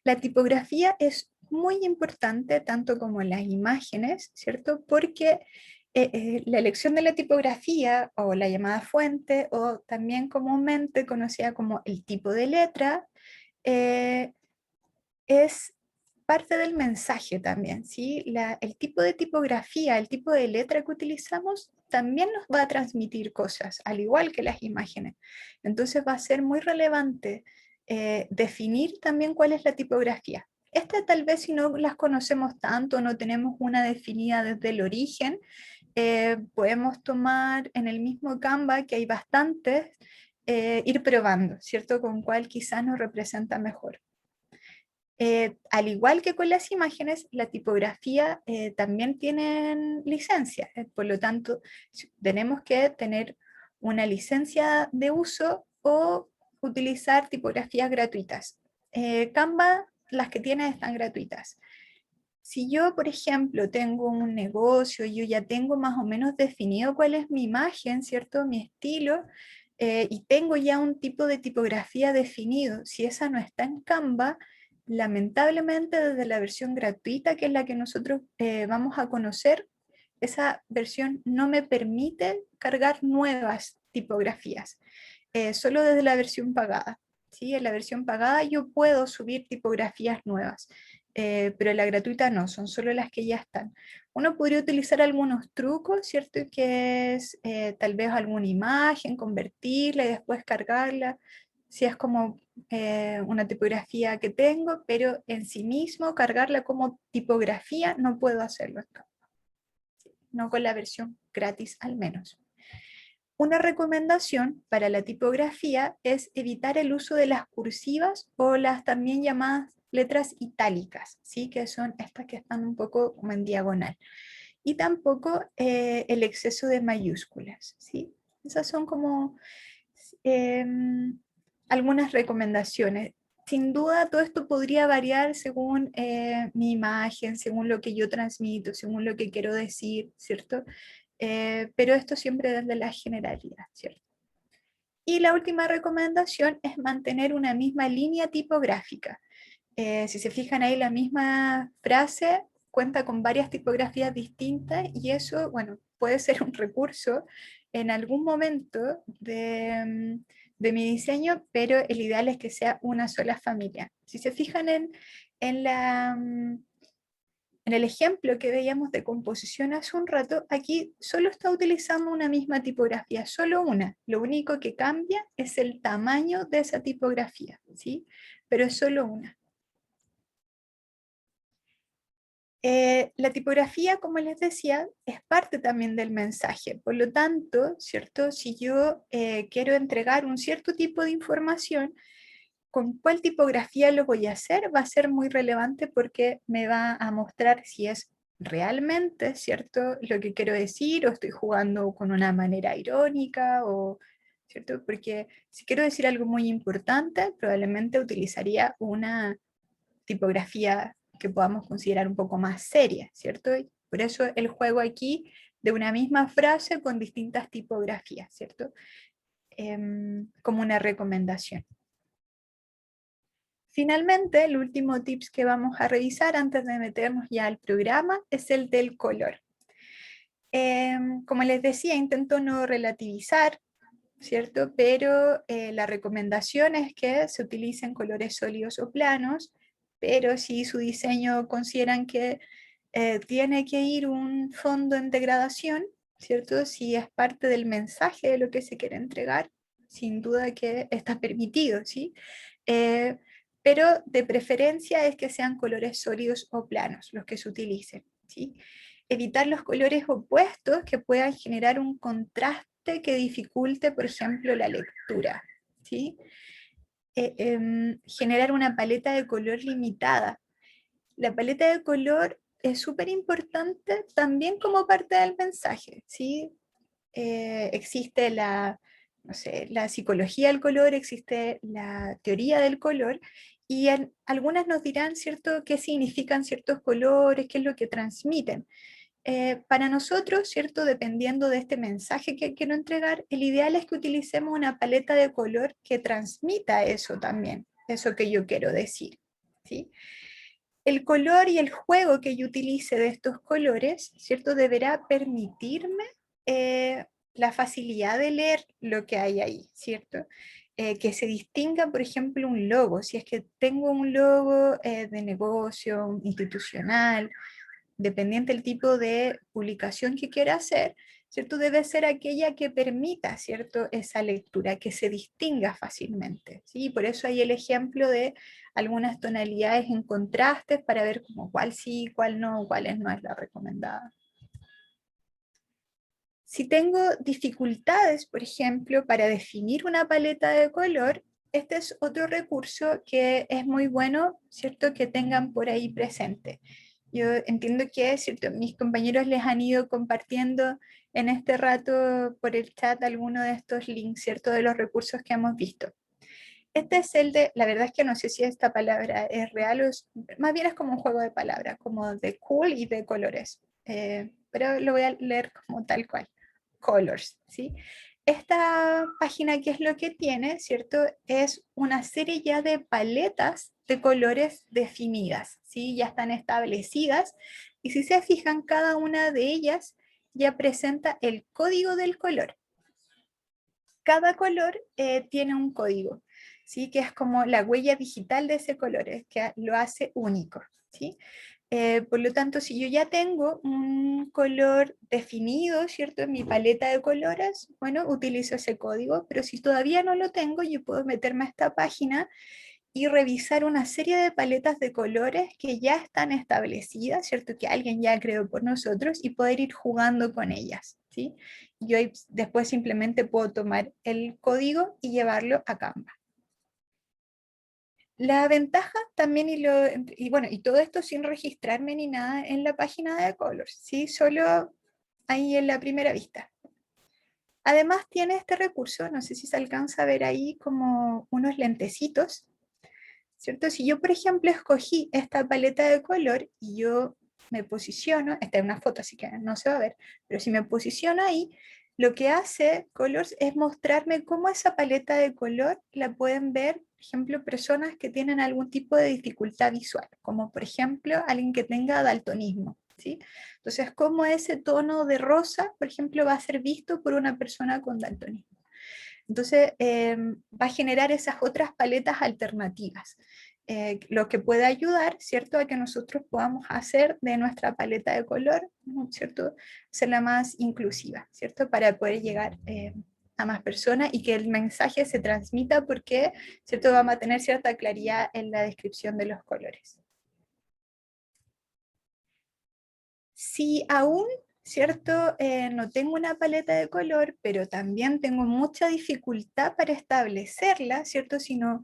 La tipografía es muy importante, tanto como las imágenes, ¿cierto? Porque la elección de la tipografía o la llamada fuente, o también comúnmente conocida como el tipo de letra, eh, es parte del mensaje también, ¿sí? El tipo de tipografía, el tipo de letra que utilizamos, también nos va a transmitir cosas, al igual que las imágenes. Entonces va a ser muy relevante definir también cuál es la tipografía. Esta tal vez si no las conocemos tanto, no tenemos una definida desde el origen, podemos tomar en el mismo Canva, que hay bastantes, ir probando, ¿cierto? Con cuál quizás nos representa mejor. Al igual que con las imágenes, la tipografía también tienen licencia, por lo tanto tenemos que tener una licencia de uso o utilizar tipografías gratuitas. Canva, las que tiene están gratuitas. Si yo, por ejemplo, tengo un negocio, yo ya tengo más o menos definido cuál es mi imagen, ¿cierto? Mi estilo, y tengo ya un tipo de tipografía definido. Si esa no está en Canva, lamentablemente desde la versión gratuita, que es la que nosotros vamos a conocer, esa versión no me permite cargar nuevas tipografías, solo desde la versión pagada. ¿Sí? En la versión pagada yo puedo subir tipografías nuevas, pero en la gratuita no, son solo las que ya están. Uno podría utilizar algunos trucos, ¿cierto? Que es tal vez alguna imagen, convertirla y después cargarla, si es como una tipografía que tengo, pero en sí mismo cargarla como tipografía no puedo hacerlo acá. No con la versión gratis al menos. Una recomendación para la tipografía es evitar el uso de las cursivas o las también llamadas letras itálicas, ¿sí? Que son estas que están un poco como en diagonal. Y tampoco el exceso de mayúsculas, ¿sí? Esas son como algunas recomendaciones. Sin duda, todo esto podría variar según mi imagen, según lo que yo transmito, según lo que quiero decir, ¿cierto? Pero esto siempre desde la generalidad, ¿cierto? Y la última recomendación es mantener una misma línea tipográfica. Si se fijan ahí, la misma frase cuenta con varias tipografías distintas y eso, bueno, puede ser un recurso en algún momento de mi diseño, pero el ideal es que sea una sola familia. Si se fijan en el ejemplo que veíamos de composición hace un rato, aquí solo está utilizando una misma tipografía, solo una. Lo único que cambia es el tamaño de esa tipografía, ¿sí? Pero es solo una. La tipografía, como les decía, es parte también del mensaje. Por lo tanto, ¿cierto? Si yo quiero entregar un cierto tipo de información, con cuál tipografía lo voy a hacer va a ser muy relevante porque me va a mostrar si es realmente, ¿cierto? Lo que quiero decir o estoy jugando con una manera irónica o, ¿cierto? Porque si quiero decir algo muy importante, probablemente utilizaría una tipografía que podamos considerar un poco más seria, ¿cierto? Y por eso el juego aquí de una misma frase con distintas tipografías, ¿cierto? Como una recomendación. Finalmente, el último tips que vamos a revisar antes de meternos ya al programa es el del color. Como les decía, intento no relativizar, ¿cierto? Pero la recomendación es que se utilicen colores sólidos o planos, pero si su diseño consideran que tiene que ir un fondo en degradación, ¿cierto? Si es parte del mensaje de lo que se quiere entregar, sin duda que está permitido, ¿sí? Eh, pero de preferencia es que sean colores sólidos o planos los que se utilicen, ¿sí? Evitar los colores opuestos que puedan generar un contraste que dificulte, por ejemplo, la lectura, ¿sí? Generar una paleta de color limitada. La paleta de color es súper importante también como parte del mensaje, ¿sí? Existe no sé, la psicología del color, existe la teoría del color, y algunas nos dirán, ¿cierto?, qué significan ciertos colores, qué es lo que transmiten. Para nosotros, ¿cierto? Dependiendo de este mensaje que quiero entregar, el ideal es que utilicemos una paleta de color que transmita eso también, eso que yo quiero decir, ¿sí? El color y el juego que yo utilice de estos colores, ¿cierto? Deberá permitirme la facilidad de leer lo que hay ahí, ¿cierto? Que se distinga, por ejemplo, un logo. Si es que tengo un logo de negocio, institucional, dependiente del tipo de publicación que quiera hacer, ¿cierto? Debe ser aquella que permita, ¿cierto? Esa lectura, que se distinga fácilmente, ¿sí? Por eso hay el ejemplo de algunas tonalidades en contrastes para ver como cuál sí, cuál no, cuáles no es la recomendada. Si tengo dificultades, por ejemplo, para definir una paleta de color, este es otro recurso que es muy bueno, ¿cierto? Que tengan por ahí presente. Yo entiendo que, ¿cierto? Mis compañeros les han ido compartiendo en este rato por el chat algunos de estos links, ¿cierto? De los recursos que hemos visto. Este es el de, la verdad es que no sé si esta palabra es real o más bien es como un juego de palabras, como de cool y de colores. Pero lo voy a leer como tal cual. Colors, ¿sí? Esta página, ¿qué es lo que tiene, cierto? Es una serie ya de paletas de colores definidas, ¿sí? Ya están establecidas y si se fijan, cada una de ellas ya presenta el código del color. Cada color tiene un código, ¿sí? Que es como la huella digital de ese color, es que lo hace único, ¿sí? Por lo tanto, si yo ya tengo un color definido, ¿cierto? En mi paleta de colores, bueno, utilizo ese código, pero si todavía no lo tengo, yo puedo meterme a esta página y revisar una serie de paletas de colores que ya están establecidas, ¿cierto? Que alguien ya creó por nosotros y poder ir jugando con ellas, ¿sí? Yo después simplemente puedo tomar el código y llevarlo a Canva. La ventaja también, y bueno, y todo esto sin registrarme ni nada en la página de Colors, ¿sí? Solo ahí en la primera vista. Además tiene este recurso, no sé si se alcanza a ver ahí como unos lentecitos, ¿cierto? Si yo, por ejemplo, escogí esta paleta de color y yo me posiciono, esta es una foto así que no se va a ver, pero si me posiciono ahí, Lo que hace Colors es mostrarme cómo esa paleta de color la pueden ver, por ejemplo, personas que tienen algún tipo de dificultad visual, como por ejemplo alguien que tenga daltonismo, ¿sí? Entonces, cómo ese tono de rosa, por ejemplo, va a ser visto por una persona con daltonismo. Entonces, va a generar esas otras paletas alternativas, lo que puede ayudar, ¿cierto?, a que nosotros podamos hacer de nuestra paleta de color, ¿no?, ¿cierto?, hacerla más inclusiva, ¿cierto?, para poder llegar a más personas y que el mensaje se transmita porque, ¿cierto?, vamos a tener cierta claridad en la descripción de los colores. Si aún, ¿cierto? No tengo una paleta de color, pero también tengo mucha dificultad para establecerla, ¿cierto? Si no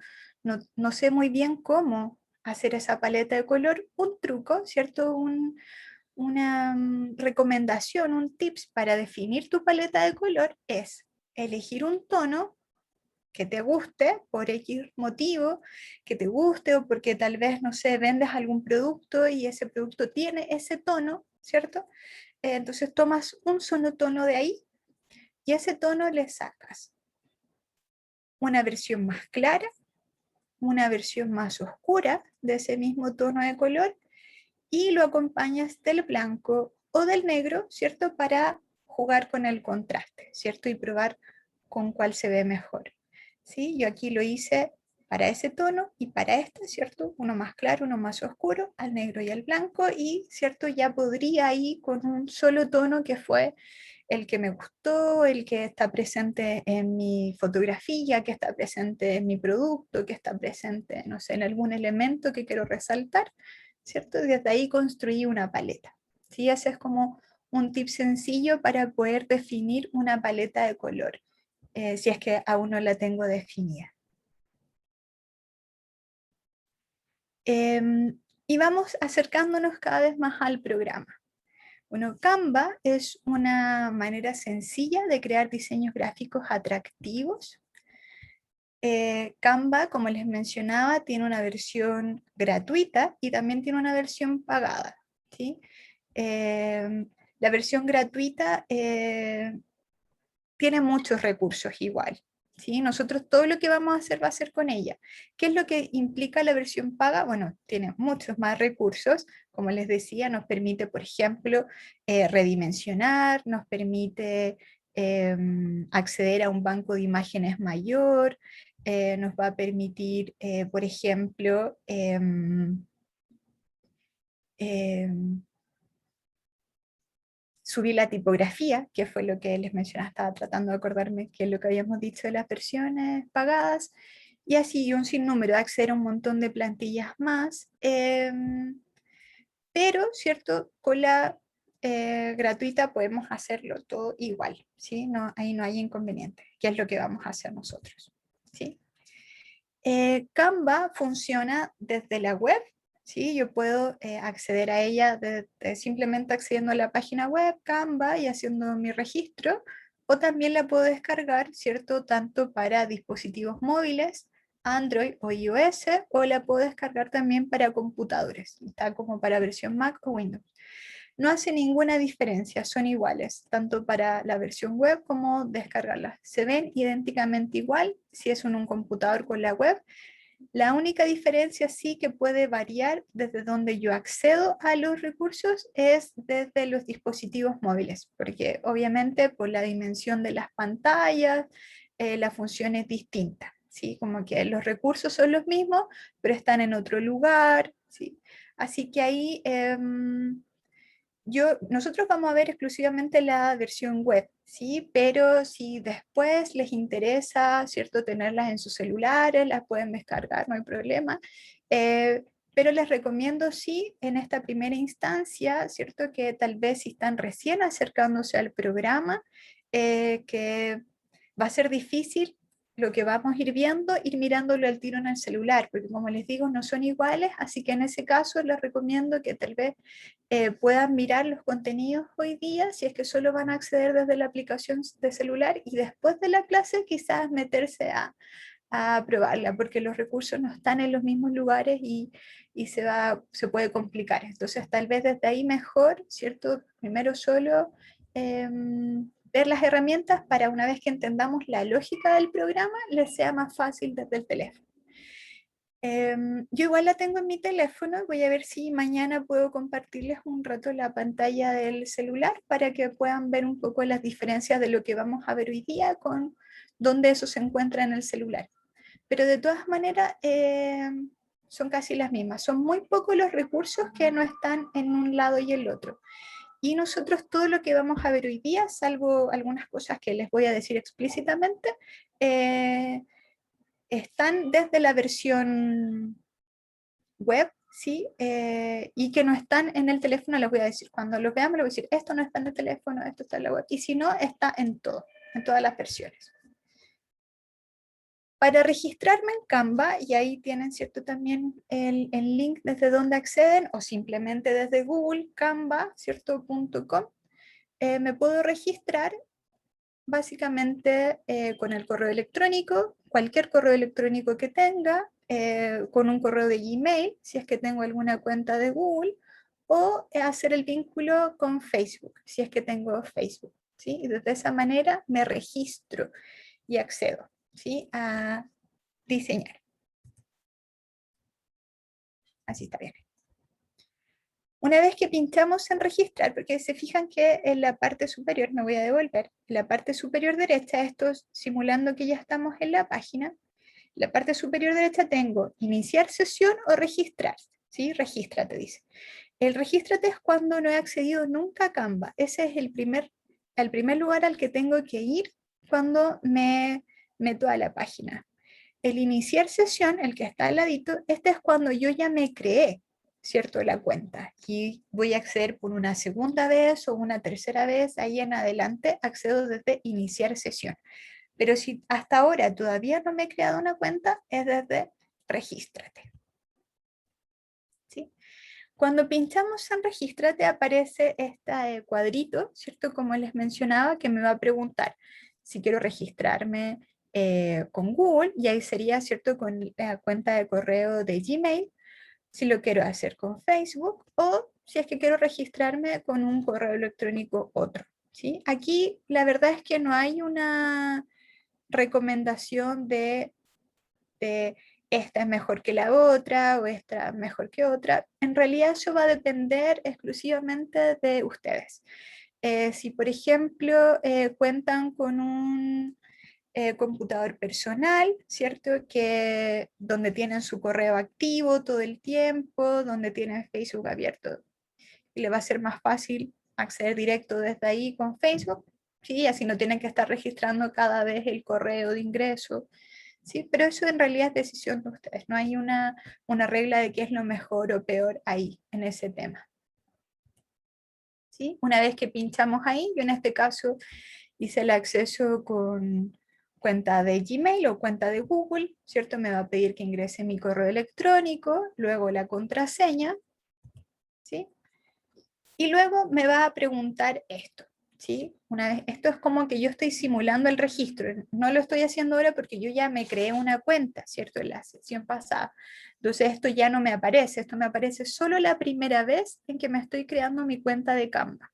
sé muy bien cómo hacer esa paleta de color, un truco, ¿cierto? Una recomendación, un tips para definir tu paleta de color es elegir un tono que te guste por X motivo, que te guste o porque tal vez, no sé, vendes algún producto y ese producto tiene ese tono, ¿cierto? Entonces tomas un solo tono de ahí y ese tono le sacas una versión más clara, una versión más oscura de ese mismo tono de color y lo acompañas del blanco o del negro, ¿cierto? Para jugar con el contraste, ¿cierto? Y probar con cuál se ve mejor. ¿Sí? Yo aquí lo hice para ese tono y para este, ¿cierto? Uno más claro, uno más oscuro, al negro y al blanco y, ¿cierto? Ya podría ir con un solo tono que fue el que me gustó, el que está presente en mi fotografía, que está presente en mi producto, que está presente, no sé, en algún elemento que quiero resaltar, ¿cierto? Desde ahí construí una paleta. ¿Sí? Ese es como un tip sencillo para poder definir una paleta de color, si es que aún no la tengo definida. Y vamos acercándonos cada vez más al programa. Bueno, Canva es una manera sencilla de crear diseños gráficos atractivos. Canva, como les mencionaba, tiene una versión gratuita y también tiene una versión pagada, ¿sí? La versión gratuita tiene muchos recursos igual, ¿sí? Nosotros todo lo que vamos a hacer va a ser con ella. ¿Qué es lo que implica la versión paga? Bueno, tiene muchos más recursos. Como les decía, nos permite, por ejemplo, redimensionar, nos permite acceder a un banco de imágenes mayor, nos va a permitir, por ejemplo, subir la tipografía, que fue lo que les mencionaba, estaba tratando de acordarme que es lo que habíamos dicho de las versiones pagadas, y así un sinnúmero, de acceder a un montón de plantillas más, pero, ¿cierto? Con la gratuita podemos hacerlo todo igual, ¿sí? No, ahí no hay inconveniente, que es lo que vamos a hacer nosotros, ¿sí? Canva funciona desde la web, ¿sí? Yo puedo acceder a ella simplemente accediendo a la página web Canva y haciendo mi registro, o también la puedo descargar, ¿cierto? Tanto para dispositivos móviles, Android o iOS, o la puedo descargar también para computadores, está como para versión Mac o Windows. No hace ninguna diferencia, son iguales, tanto para la versión web como descargarlas. Se ven idénticamente igual si es en un computador con la web. La única diferencia sí que puede variar desde donde yo accedo a los recursos es desde los dispositivos móviles, porque obviamente por la dimensión de las pantallas, la función es distinta, ¿sí? Como que los recursos son los mismos, pero están en otro lugar, ¿sí? Así que ahí nosotros vamos a ver exclusivamente la versión web, ¿sí? Pero si después les interesa, ¿cierto?, tenerlas en sus celulares, las pueden descargar, no hay problema. Pero les recomiendo, sí, en esta primera instancia, ¿cierto?, que tal vez si están recién acercándose al programa, que va a ser difícil lo que vamos a ir viendo, ir mirándolo al tiro en el celular, porque como les digo, no son iguales, así que en ese caso les recomiendo que tal vez puedan mirar los contenidos hoy día, si es que solo van a acceder desde la aplicación de celular y después de la clase quizás meterse a probarla, porque los recursos no están en los mismos lugares y se puede complicar. Entonces tal vez desde ahí mejor, ¿cierto? Primero solo ver las herramientas para una vez que entendamos la lógica del programa, les sea más fácil desde el teléfono. Yo igual la tengo en mi teléfono, voy a ver si mañana puedo compartirles un rato la pantalla del celular para que puedan ver un poco las diferencias de lo que vamos a ver hoy día con dónde eso se encuentra en el celular. Pero de todas maneras son casi las mismas. Son muy pocos los recursos que no están en un lado y el otro. Y nosotros todo lo que vamos a ver hoy día, salvo algunas cosas que les voy a decir explícitamente, están desde la versión web, ¿sí? Y que no están en el teléfono, les voy a decir. Cuando los veamos, les voy a decir, esto no está en el teléfono, esto está en la web. Y si no, está en todo, en todas las versiones. Para registrarme en Canva, y ahí tienen, ¿cierto? También el link desde donde acceden, o simplemente desde Google, Canva, ¿cierto? .com, me puedo registrar básicamente con el correo electrónico, cualquier correo electrónico que tenga, con un correo de Gmail, si es que tengo alguna cuenta de Google, o hacer el vínculo con Facebook, si es que tengo Facebook, ¿sí? Y de esa manera me registro y accedo, ¿sí? A diseñar. Así está bien. Una vez que pinchamos en registrar, porque se fijan que en la parte superior, me voy a devolver, en la parte superior derecha, esto simulando que ya estamos en la página, la parte superior derecha tengo iniciar sesión o registrar, ¿sí? Regístrate, dice. El regístrate es cuando no he accedido nunca a Canva. Ese es el primer lugar al que tengo que ir cuando me meto a la página. El iniciar sesión, el que está al ladito, este es cuando yo ya me creé, ¿cierto? La cuenta. Y voy a acceder por una segunda vez o una tercera vez, ahí en adelante accedo desde iniciar sesión. Pero si hasta ahora todavía no me he creado una cuenta, es desde regístrate. ¿Sí? Cuando pinchamos en regístrate aparece este cuadrito, ¿cierto? Como les mencionaba, que me va a preguntar si quiero registrarme con Google, y ahí sería, ¿cierto? Con la cuenta de correo de Gmail, si lo quiero hacer con Facebook, o si es que quiero registrarme con un correo electrónico otro, ¿sí? Aquí la verdad es que no hay una recomendación de esta es mejor que la otra o esta es mejor que otra. En realidad eso va a depender exclusivamente de ustedes. Si por ejemplo cuentan con un computador personal, ¿cierto? Que donde tienen su correo activo todo el tiempo, donde tienen Facebook abierto, y le va a ser más fácil acceder directo desde ahí con Facebook, ¿sí? Así no tienen que estar registrando cada vez el correo de ingreso, ¿sí? Pero eso en realidad es decisión de ustedes, no hay una regla de qué es lo mejor o peor ahí, en ese tema. ¿Sí? Una vez que pinchamos ahí, yo en este caso hice el acceso con cuenta de Gmail o cuenta de Google, ¿cierto? Me va a pedir que ingrese mi correo electrónico, luego la contraseña, ¿sí? Y luego me va a preguntar esto, ¿sí? Una vez, esto es como que yo estoy simulando el registro, no lo estoy haciendo ahora porque yo ya me creé una cuenta, ¿cierto? En la sesión pasada. Entonces esto ya no me aparece, esto me aparece solo la primera vez en que me estoy creando mi cuenta de Canva.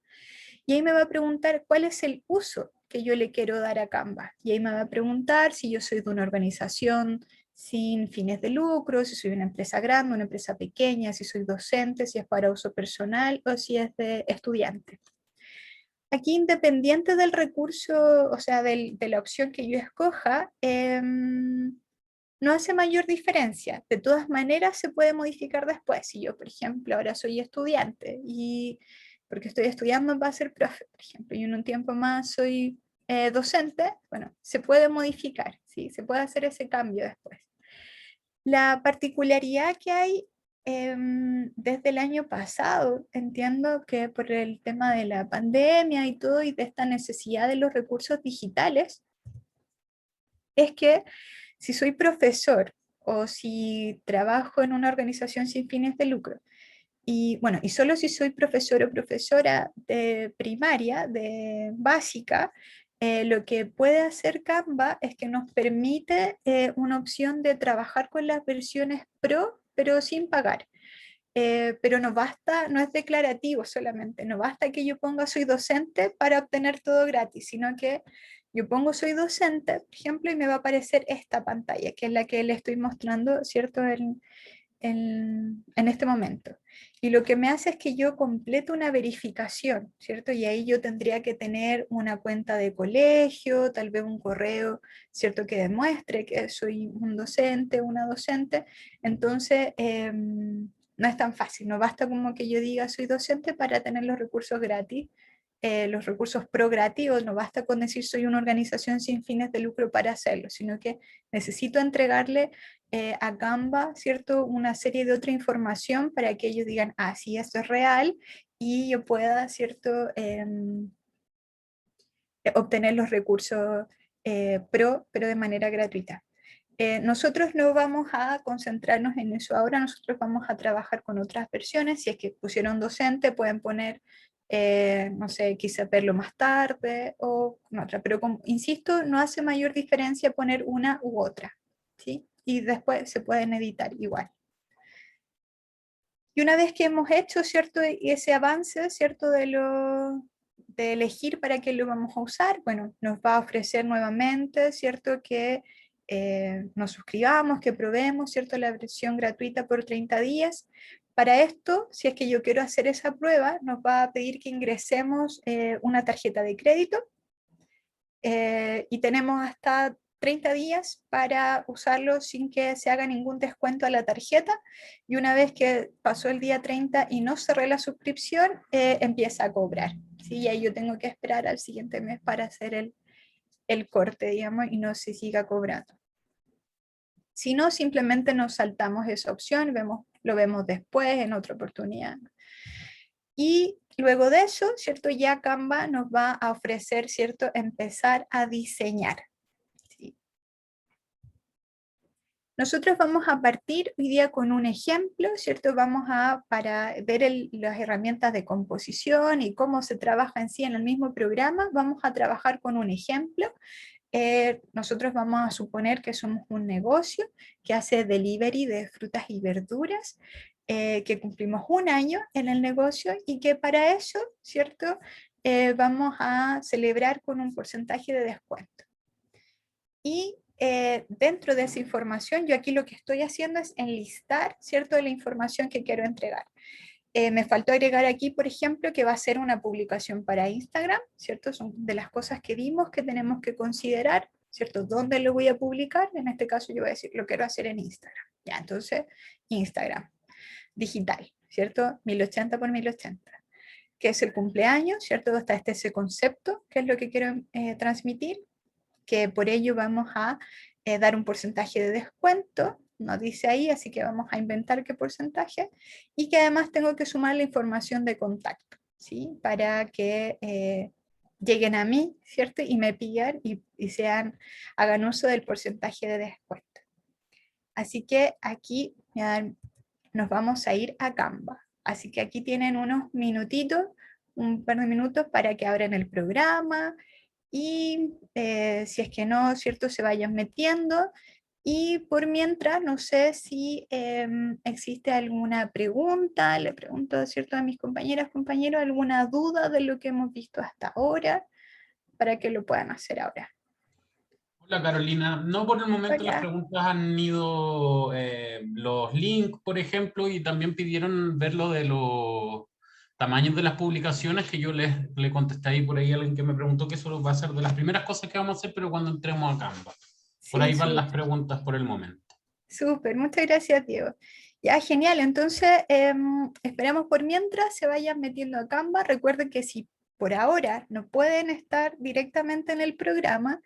Y ahí me va a preguntar cuál es el uso que yo le quiero dar a Canva. Y ahí me va a preguntar si yo soy de una organización sin fines de lucro, si soy una empresa grande, una empresa pequeña, si soy docente, si es para uso personal o si es de estudiante. Aquí, independiente del recurso, o sea, de la opción que yo escoja, no hace mayor diferencia. De todas maneras, se puede modificar después. Si yo, por ejemplo, ahora soy estudiante y porque estoy estudiando para ser profe, por ejemplo, y en un tiempo más soy docente, bueno, se puede modificar, ¿sí? Se puede hacer ese cambio después. La particularidad que hay desde el año pasado, entiendo que por el tema de la pandemia y todo, y de esta necesidad de los recursos digitales, es que si soy profesor o si trabajo en una organización sin fines de lucro, y bueno, y solo si soy profesor o profesora de primaria, de básica, lo que puede hacer Canva es que nos permite una opción de trabajar con las versiones pro, pero sin pagar. pero no basta, no es declarativo solamente, no basta que yo ponga soy docente para obtener todo gratis, sino que yo pongo soy docente, por ejemplo, y me va a aparecer esta pantalla, que es la que le estoy mostrando, ¿cierto? En este momento. Y lo que me hace es que yo completo una verificación, ¿cierto? Y ahí yo tendría que tener una cuenta de colegio, tal vez un correo, ¿cierto? Que demuestre que soy un docente, una docente. Entonces, no es tan fácil, no basta como que yo diga soy docente para tener los recursos gratis. Los recursos pro gratis, no basta con decir soy una organización sin fines de lucro para hacerlo, sino que necesito entregarle a Canva, ¿cierto? Una serie de otra información para que ellos digan, ah, sí, esto es real y yo pueda, ¿cierto? Obtener los recursos pro, pero de manera gratuita. Nosotros no vamos a concentrarnos en eso ahora, nosotros vamos a trabajar con otras versiones. Si es que pusieron docente, pueden poner, no sé, quizá verlo más tarde o con otra, pero insisto, no hace mayor diferencia poner una u otra, ¿sí? Y después se pueden editar igual. Y una vez que hemos hecho, ¿cierto? Ese avance, ¿cierto? De elegir para qué lo vamos a usar, bueno, nos va a ofrecer nuevamente, ¿cierto? Que nos suscribamos, que probemos, ¿cierto? La versión gratuita por 30 días. Para esto, si es que yo quiero hacer esa prueba, nos va a pedir que ingresemos una tarjeta de crédito y tenemos hasta 30 días para usarlo sin que se haga ningún descuento a la tarjeta, y una vez que pasó el día 30 y no cerré la suscripción, empieza a cobrar. ¿Sí? Y ahí yo tengo que esperar al siguiente mes para hacer el corte, digamos, y no se siga cobrando. Si no, simplemente nos saltamos esa opción, lo vemos después, en otra oportunidad. Y luego de eso, ¿cierto? Ya Canva nos va a ofrecer, ¿cierto? Empezar a diseñar. ¿Sí? Nosotros vamos a partir hoy día con un ejemplo, ¿cierto? Para ver las herramientas de composición y cómo se trabaja en sí en el mismo programa, vamos a trabajar con un ejemplo. Nosotros vamos a suponer que somos un negocio que hace delivery de frutas y verduras, que cumplimos un año en el negocio y que para eso, ¿cierto? Vamos a celebrar con un porcentaje de descuento. Y dentro de esa información, yo aquí lo que estoy haciendo es enlistar, ¿cierto?, de la información que quiero entregar. Me faltó agregar aquí, por ejemplo, que va a ser una publicación para Instagram, ¿cierto? Son de las cosas que vimos que tenemos que considerar, ¿cierto? ¿Dónde lo voy a publicar? En este caso yo voy a decir, lo quiero hacer en Instagram. Ya, entonces, Instagram, digital, ¿cierto? 1080 por 1080, que es el cumpleaños, ¿cierto? Está ese concepto, que es lo que quiero transmitir, que por ello vamos a dar un porcentaje de descuento, nos dice ahí, así que vamos a inventar qué porcentaje, y que además tengo que sumar la información de contacto, ¿sí? Para que lleguen a mí, ¿cierto? Y me pidan y hagan uso del porcentaje de descuento. Así que aquí ya nos vamos a ir a Canva. Así que aquí tienen unos minutitos, un par de minutos para que abran el programa, y si es que no, ¿cierto? Se vayan metiendo. Y por mientras, no sé si existe alguna pregunta, le pregunto, ¿cierto?, a mis compañeras, compañeros, alguna duda de lo que hemos visto hasta ahora, para que lo puedan hacer ahora. Hola Carolina, no, por el momento las Hola. preguntas han ido los links, por ejemplo, y también pidieron ver lo de los tamaños de las publicaciones, que yo le contesté ahí por ahí a alguien que me preguntó que eso va a ser de las primeras cosas que vamos a hacer, pero cuando entremos a Canva. Por Sí, ahí van las súper. preguntas por el momento. Súper, muchas gracias, Diego. Ya, genial. Entonces, esperamos por mientras se vayan metiendo a Canva. Recuerden que si por ahora no pueden estar directamente en el programa,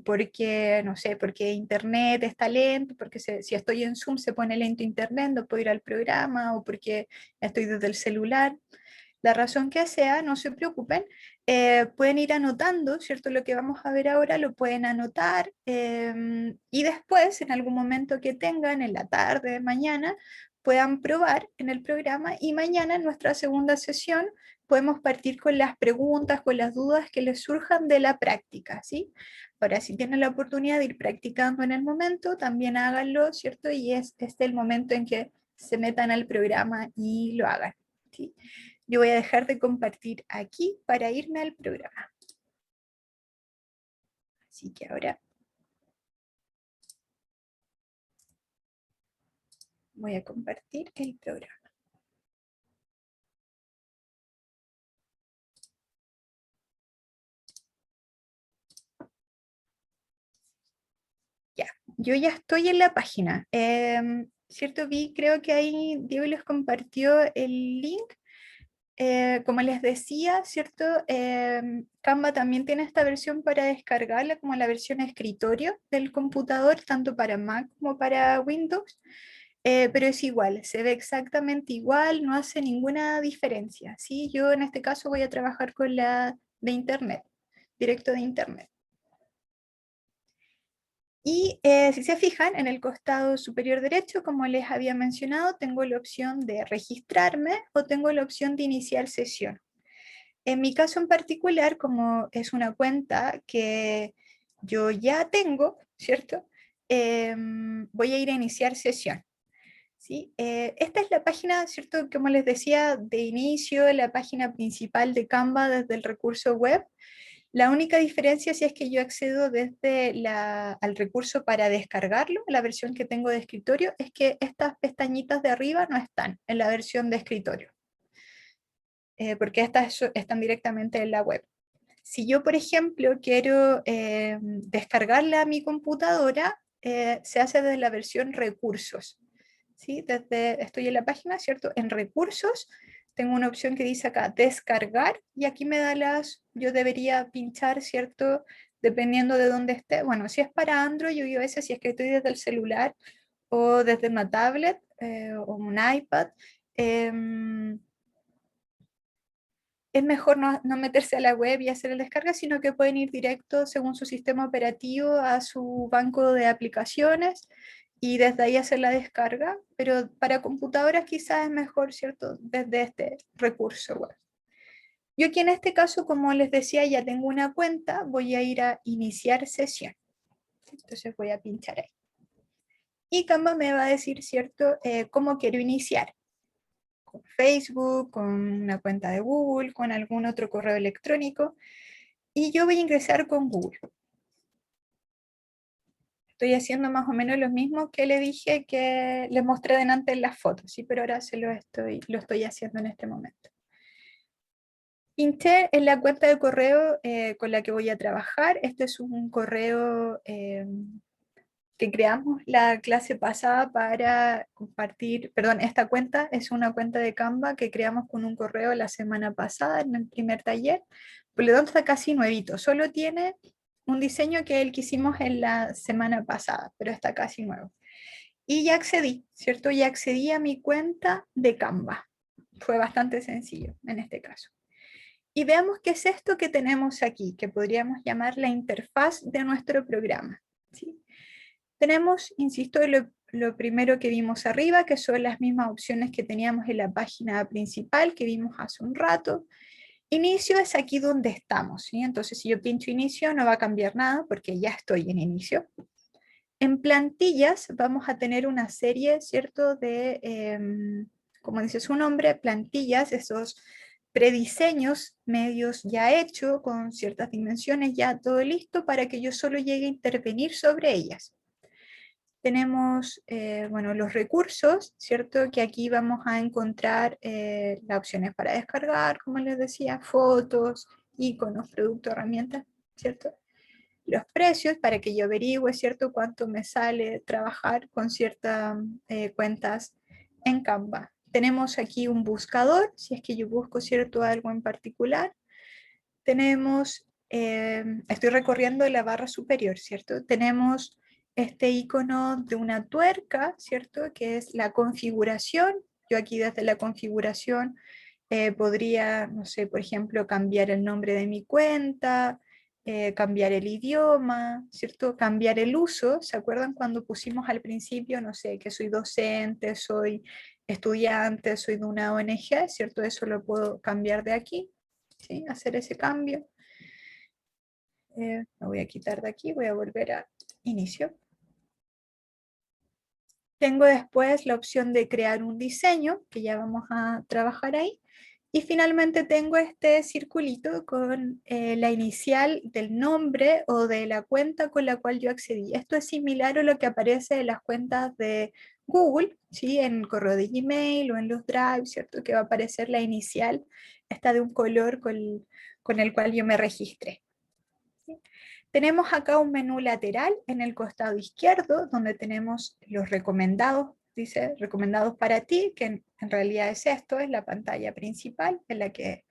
porque, no sé, porque internet está lento, porque si estoy en Zoom se pone lento internet, no puedo ir al programa, o porque estoy desde el celular, la razón que sea, no se preocupen, pueden ir anotando, ¿cierto? Lo que vamos a ver ahora lo pueden anotar, y después, en algún momento que tengan, en la tarde, mañana, puedan probar en el programa, y mañana en nuestra segunda sesión podemos partir con las preguntas, con las dudas que les surjan de la práctica, ¿sí? Ahora, si tienen la oportunidad de ir practicando en el momento, también háganlo, ¿cierto? Y es el momento en que se metan al programa y lo hagan, ¿sí? Yo voy a dejar de compartir aquí para irme al programa. Así que ahora voy a compartir el programa. Ya, yo ya estoy en la página. ¿Cierto? Creo que ahí Diego les compartió el link. Como les decía, ¿cierto? Canva también tiene esta versión para descargarla como la versión escritorio del computador, tanto para Mac como para Windows. Pero es igual, se ve exactamente igual, no hace ninguna diferencia, ¿sí? Yo en este caso voy a trabajar con la de Internet, directo de Internet. Y si se fijan, en el costado superior derecho, como les había mencionado, tengo la opción de registrarme o tengo la opción de iniciar sesión. En mi caso en particular, como es una cuenta que yo ya tengo, ¿cierto? Voy a ir a iniciar sesión. ¿Sí? Esta es la página, ¿cierto? Como les decía, de inicio, la página principal de Canva desde el recurso web. La única diferencia si es que yo accedo desde al recurso para descargarlo, la versión que tengo de escritorio, es que estas pestañitas de arriba no están en la versión de escritorio, porque estas están directamente en la web. Si yo, por ejemplo, quiero descargarla a mi computadora, se hace desde la versión recursos. ¿Sí? Estoy en la página, ¿cierto? En recursos tengo una opción que dice acá descargar y aquí me da yo debería pinchar, ¿cierto? Dependiendo de dónde esté. Bueno, si es para Android o iOS, si es que estoy desde el celular o desde una tablet o un iPad, es mejor no meterse a la web y hacer el descarga, sino que pueden ir directo según su sistema operativo a su banco de aplicaciones y desde ahí hacer la descarga, pero para computadoras quizás es mejor, ¿cierto? Desde este recurso web. Yo aquí en este caso, como les decía, ya tengo una cuenta, voy a ir a iniciar sesión. Entonces voy a pinchar ahí. Y Canva me va a decir, ¿cierto? Cómo quiero iniciar. Con Facebook, con una cuenta de Google, con algún otro correo electrónico. Y yo voy a ingresar con Google. Estoy haciendo más o menos lo mismo que le dije que les mostré delante en las fotos, ¿sí? Pero ahora lo estoy haciendo en este momento. Pinché en la cuenta de correo con la que voy a trabajar. Este es un correo que creamos la clase pasada para compartir, perdón, esta cuenta es una cuenta de Canva que creamos con un correo la semana pasada en el primer taller. Por lo tanto está casi nuevito, solo tiene un diseño que el que hicimos en la semana pasada, pero está casi nuevo. Y ya accedí, ¿cierto? Ya accedí a mi cuenta de Canva. Fue bastante sencillo en este caso. Y veamos qué es esto que tenemos aquí, que podríamos llamar la interfaz de nuestro programa, ¿sí? Tenemos, insisto, lo primero que vimos arriba, que son las mismas opciones que teníamos en la página principal que vimos hace un rato. Inicio es aquí donde estamos, ¿sí? Entonces, si yo pincho inicio, no va a cambiar nada porque ya estoy en inicio. En plantillas vamos a tener una serie, ¿cierto? Como dice su nombre, plantillas, esos prediseños medios ya hechos con ciertas dimensiones, ya todo listo para que yo solo llegue a intervenir sobre ellas. Tenemos, bueno, los recursos, ¿cierto? Que aquí vamos a encontrar las opciones para descargar, como les decía, fotos, iconos, productos, herramientas, ¿cierto? Los precios para que yo averigüe, ¿cierto? Cuánto me sale trabajar con ciertas cuentas en Canva. Tenemos aquí un buscador, si es que yo busco, ¿cierto? Algo en particular. Tenemos, estoy recorriendo la barra superior, ¿cierto? Tenemos este icono de una tuerca, ¿cierto? Que es la configuración. Yo aquí desde la configuración podría, no sé, por ejemplo, cambiar el nombre de mi cuenta, cambiar el idioma, ¿cierto? Cambiar el uso. ¿Se acuerdan cuando pusimos al principio, no sé, que soy docente, soy estudiante, soy de una ONG, ¿cierto? Eso lo puedo cambiar de aquí, ¿sí? Hacer ese cambio. Me voy a quitar de aquí, voy a volver a inicio. Tengo después la opción de crear un diseño, que ya vamos a trabajar ahí. Y finalmente tengo este circulito con la inicial del nombre o de la cuenta con la cual yo accedí. Esto es similar a lo que aparece en las cuentas de Google, ¿sí? En el correo de Gmail o en los Drive, ¿cierto? Que va a aparecer la inicial, esta de un color con el cual yo me registré. ¿Sí? Tenemos acá un menú lateral en el costado izquierdo, donde tenemos los recomendados, dice recomendados para ti, que en realidad es esto, es la pantalla principal, en la que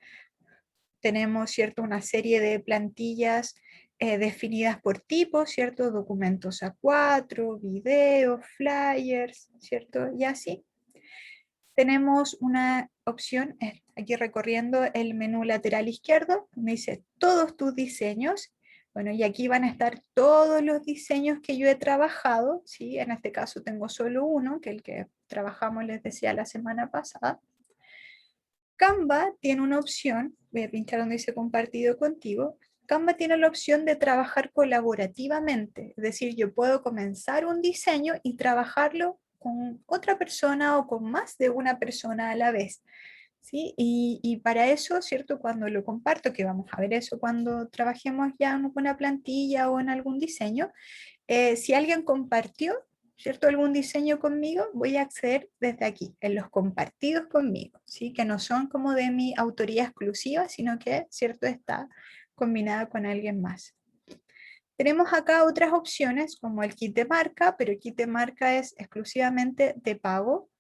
tenemos, ¿cierto?, una serie de plantillas definidas por tipo, ¿cierto? Documentos A4, videos, flyers, ¿cierto? Y así. Tenemos una opción, aquí recorriendo el menú lateral izquierdo, donde dice todos tus diseños. Bueno, y aquí van a estar todos los diseños que yo he trabajado, ¿sí? En este caso tengo solo uno, que es el que trabajamos, les decía, la semana pasada. Canva tiene una opción, voy a pinchar donde dice compartido contigo. Canva tiene la opción de trabajar colaborativamente, es decir, yo puedo comenzar un diseño y trabajarlo con otra persona o con más de una persona a la vez. ¿Sí? Y para eso, ¿cierto? Cuando lo comparto, que vamos a ver eso cuando trabajemos ya en una plantilla o en algún diseño, si alguien compartió, ¿cierto? Algún diseño conmigo, voy a acceder desde aquí, en los compartidos conmigo, ¿sí? Que no son como de mi autoría exclusiva, sino que, ¿cierto? Está combinada con alguien más. Tenemos acá otras opciones como el kit de marca, pero el kit de marca es exclusivamente de pago.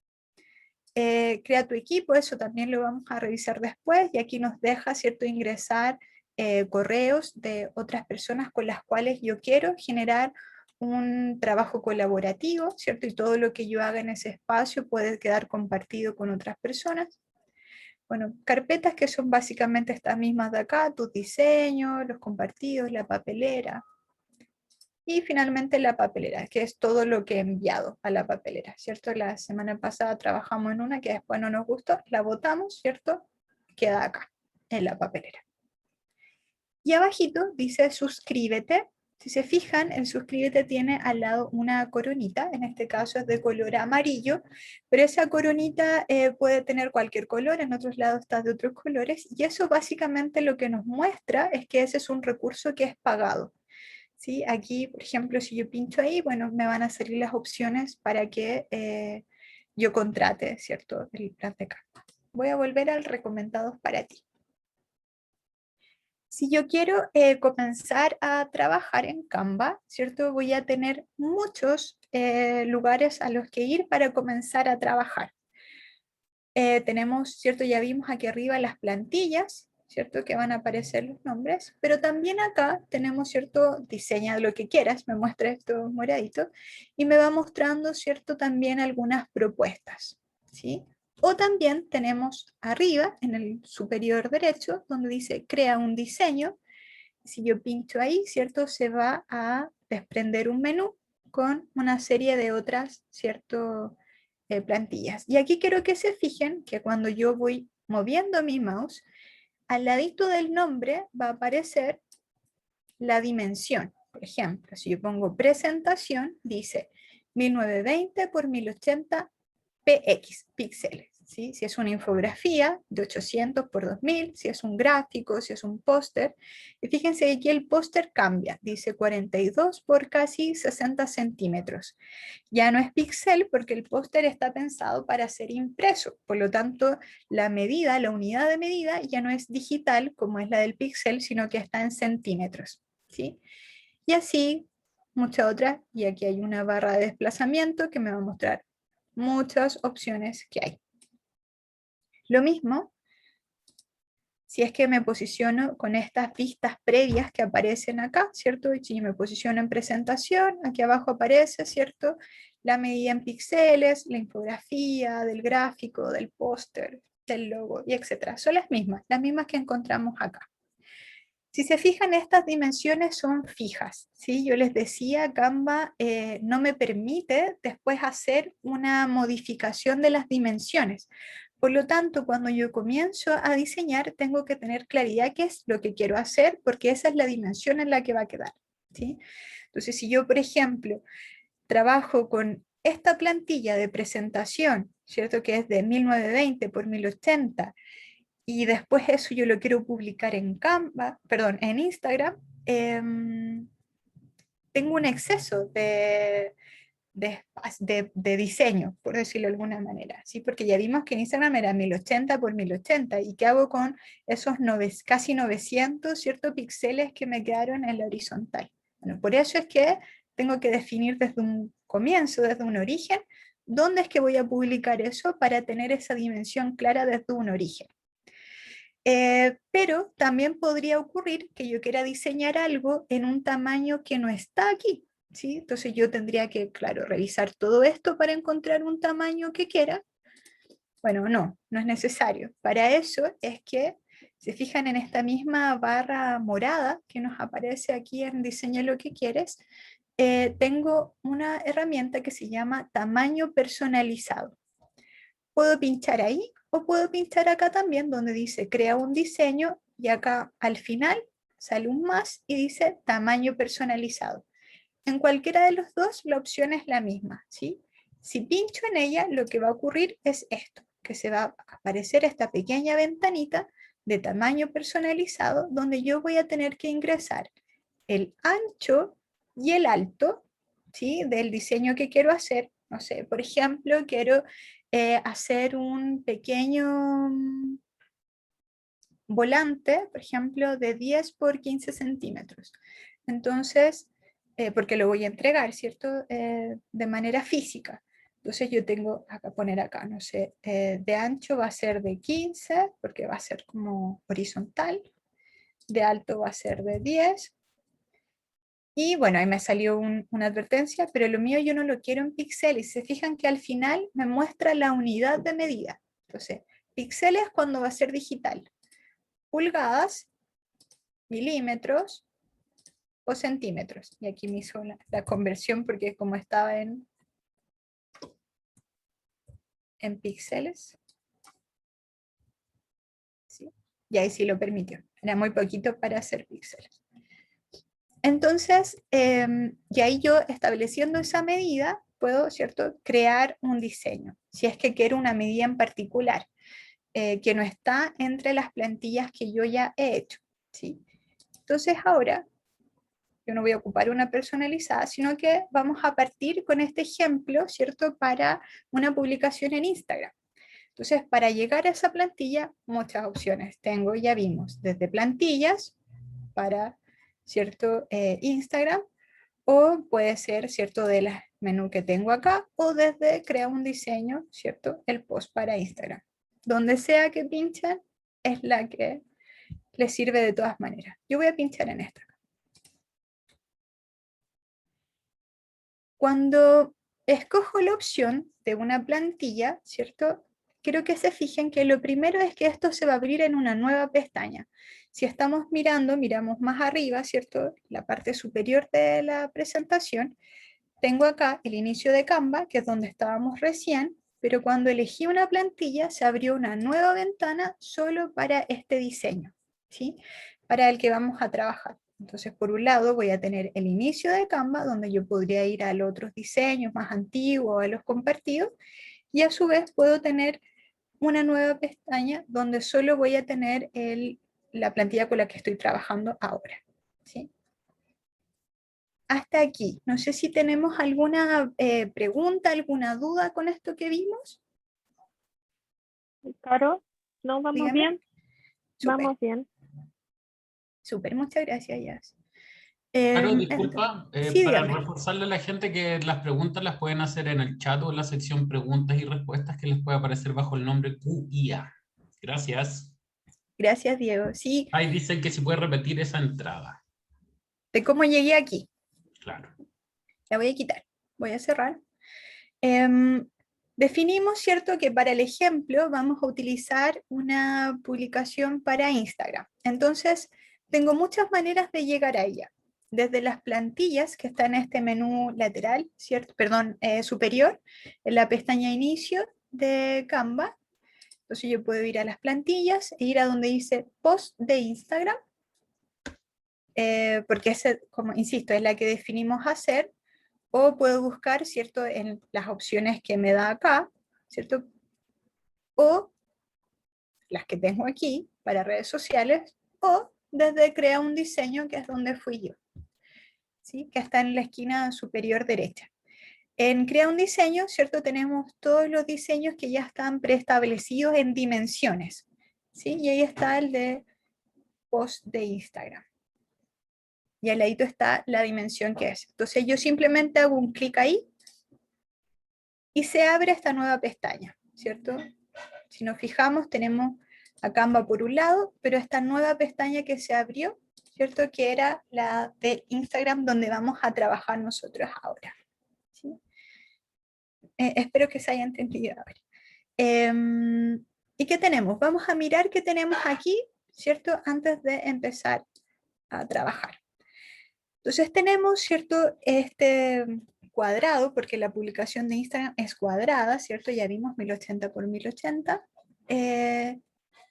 Crea tu equipo, eso también lo vamos a revisar después y aquí nos deja, ¿cierto?, ingresar correos de otras personas con las cuales yo quiero generar un trabajo colaborativo, ¿cierto? Y todo lo que yo haga en ese espacio puede quedar compartido con otras personas. Bueno, carpetas que son básicamente estas mismas de acá, tus diseños, los compartidos, la papelera. Y finalmente la papelera, que es todo lo que he enviado a la papelera, ¿cierto? La semana pasada trabajamos en una que después no nos gustó, la botamos, ¿cierto? Queda acá, en la papelera. Y abajito dice suscríbete. Si se fijan, el suscríbete tiene al lado una coronita, en este caso es de color amarillo, pero esa coronita puede tener cualquier color, en otros lados está de otros colores, y eso básicamente lo que nos muestra es que ese es un recurso que es pagado. ¿Sí? Aquí, por ejemplo, si yo pincho ahí, bueno, me van a salir las opciones para que yo contrate, ¿cierto?, el plan de Canva. Voy a volver al recomendados para ti. Si yo quiero comenzar a trabajar en Canva, ¿cierto? Voy a tener muchos lugares a los que ir para comenzar a trabajar. Tenemos, ¿cierto? Ya vimos aquí arriba las plantillas, ¿cierto? Que van a aparecer los nombres, pero también acá tenemos, ¿cierto? Diseña lo que quieras, me muestra esto moradito, y me va mostrando, ¿cierto? También algunas propuestas, ¿sí? O también tenemos arriba, en el superior derecho, donde dice crea un diseño. Si yo pincho ahí, ¿cierto? Se va a desprender un menú con una serie de otras, ¿cierto? Plantillas. Y aquí quiero que se fijen que cuando yo voy moviendo mi mouse, al ladito del nombre va a aparecer la dimensión. Por ejemplo, si yo pongo presentación, dice 1920 por 1080 px, píxeles. ¿Sí? Si es una infografía de 800 por 2000, si es un gráfico, si es un póster. Y fíjense que aquí el póster cambia, dice 42 por casi 60 centímetros. Ya no es píxel porque el póster está pensado para ser impreso, por lo tanto la medida, la unidad de medida ya no es digital como es la del píxel, sino que está en centímetros. ¿Sí? Y así muchas otras, y aquí hay una barra de desplazamiento que me va a mostrar muchas opciones que hay. Lo mismo si es que me posiciono con estas vistas previas que aparecen acá, ¿cierto? Y si me posiciono en presentación, aquí abajo aparece, ¿cierto? La medida en píxeles, la infografía, del gráfico, del póster, del logo, y etcétera. Son las mismas que encontramos acá. Si se fijan, estas dimensiones son fijas, ¿sí? Yo les decía, Canva no me permite después hacer una modificación de las dimensiones. Por lo tanto, cuando yo comienzo a diseñar, tengo que tener claridad qué es lo que quiero hacer, porque esa es la dimensión en la que va a quedar, ¿sí? Entonces, si yo, por ejemplo, trabajo con esta plantilla de presentación, ¿cierto? Que es de 1920 por 1080, y después eso yo lo quiero publicar en Canva, perdón, en Instagram, tengo un exceso de diseño, por decirlo de alguna manera, ¿sí? Porque ya vimos que en Instagram era 1080 por 1080, ¿y qué hago con esos casi 900, ¿cierto? Píxeles que me quedaron en la horizontal? Bueno, por eso es que tengo que definir desde un comienzo, desde un origen, dónde es que voy a publicar eso para tener esa dimensión clara desde un origen. Pero también podría ocurrir que yo quiera diseñar algo en un tamaño que no está aquí, ¿sí? Entonces yo tendría que, claro, revisar todo esto para encontrar un tamaño que quiera. Bueno, no es necesario. Para eso es que, se fijan en esta misma barra morada que nos aparece aquí en Diseña lo que quieres, tengo una herramienta que se llama tamaño personalizado. Puedo pinchar ahí o puedo pinchar acá también donde dice crea un diseño, y acá al final sale un más y dice tamaño personalizado. En cualquiera de los dos la opción es la misma, ¿sí? Si pincho en ella, lo que va a ocurrir es esto, que se va a aparecer esta pequeña ventanita de tamaño personalizado donde yo voy a tener que ingresar el ancho y el alto, ¿sí? Del diseño que quiero hacer. No sé, por ejemplo, quiero hacer un pequeño volante, por ejemplo, de 10 por 15 centímetros. Entonces, porque lo voy a entregar, ¿cierto? De manera física. Entonces yo tengo que poner acá, no sé, de ancho va a ser de 15, porque va a ser como horizontal, de alto va a ser de 10, y bueno, ahí me salió una advertencia, pero lo mío yo no lo quiero en píxeles. Se fijan que al final me muestra la unidad de medida. Entonces, píxeles cuando va a ser digital, pulgadas, milímetros o centímetros. Y aquí me hizo la conversión porque como estaba en píxeles, ¿sí? Y ahí sí lo permitió. Era muy poquito para hacer píxeles. Entonces, y ahí yo estableciendo esa medida, puedo, ¿cierto?, crear un diseño, si es que quiero una medida en particular, que no está entre las plantillas que yo ya he hecho, ¿sí? Entonces ahora, yo no voy a ocupar una personalizada, sino que vamos a partir con este ejemplo, ¿cierto?, para una publicación en Instagram. Entonces, para llegar a esa plantilla, muchas opciones tengo, ya vimos, desde plantillas para, ¿cierto?, Instagram, o puede ser, ¿cierto?, de las menú que tengo acá, o desde crear un diseño, ¿cierto?, el post para Instagram. Donde sea que pinchen, es la que les sirve de todas maneras. Yo voy a pinchar en esta. Cuando escojo la opción de una plantilla, ¿cierto?, quiero que se fijen que lo primero es que esto se va a abrir en una nueva pestaña. Si estamos mirando, miramos más arriba, ¿cierto?, la parte superior de la presentación, tengo acá el inicio de Canva, que es donde estábamos recién, pero cuando elegí una plantilla se abrió una nueva ventana solo para este diseño, ¿sí?, para el que vamos a trabajar. Entonces, por un lado voy a tener el inicio de Canva, donde yo podría ir a los otros diseños más antiguos, a los compartidos, y a su vez puedo tener una nueva pestaña donde solo voy a tener la plantilla con la que estoy trabajando ahora, ¿sí? Hasta aquí. No sé si tenemos alguna pregunta, alguna duda con esto que vimos. Caro, ¿no vamos Dígame. bien? Súper, Vamos bien. súper. Muchas gracias, Yas. Claro, disculpa, Sí, para dígame. reforzarle a la gente que las preguntas las pueden hacer en el chat o en la sección preguntas y respuestas que les puede aparecer bajo el nombre QIA. Gracias. Gracias, Diego. Sí, Ahí dicen que si puede repetir esa entrada. de cómo llegué aquí. Claro. La voy a quitar. Voy a cerrar. Definimos, ¿cierto?, que para el ejemplo vamos a utilizar una publicación para Instagram. Entonces, tengo muchas maneras de llegar a ella. Desde las plantillas, que está en este menú lateral, ¿cierto? Perdón, superior, en la pestaña Inicio de Canva. Entonces yo puedo ir a las plantillas e ir a donde dice Post de Instagram, porque ese, como insisto, es la que definimos hacer. O puedo buscar, ¿cierto?, en las opciones que me da acá, ¿cierto? O las que tengo aquí para redes sociales, o desde Crea un Diseño, que es donde fui yo, ¿sí? Que está en la esquina superior derecha. En Crea un Diseño, ¿cierto? Tenemos todos los diseños que ya están preestablecidos en dimensiones, ¿sí? Y ahí está el de post de Instagram. Y al ladito está la dimensión que es. Entonces yo simplemente hago un clic ahí y se abre esta nueva pestaña, ¿cierto? Si nos fijamos, tenemos a Canva por un lado, pero esta nueva pestaña que se abrió, ¿cierto? Que era la de Instagram, donde vamos a trabajar nosotros ahora, ¿sí? Espero que se haya entendido ahora. ¿Y qué tenemos? Vamos a mirar qué tenemos aquí, ¿cierto? Antes de empezar a trabajar. Entonces tenemos, ¿cierto? Este cuadrado, porque la publicación de Instagram es cuadrada, ¿cierto? Ya vimos 1080 por 1080.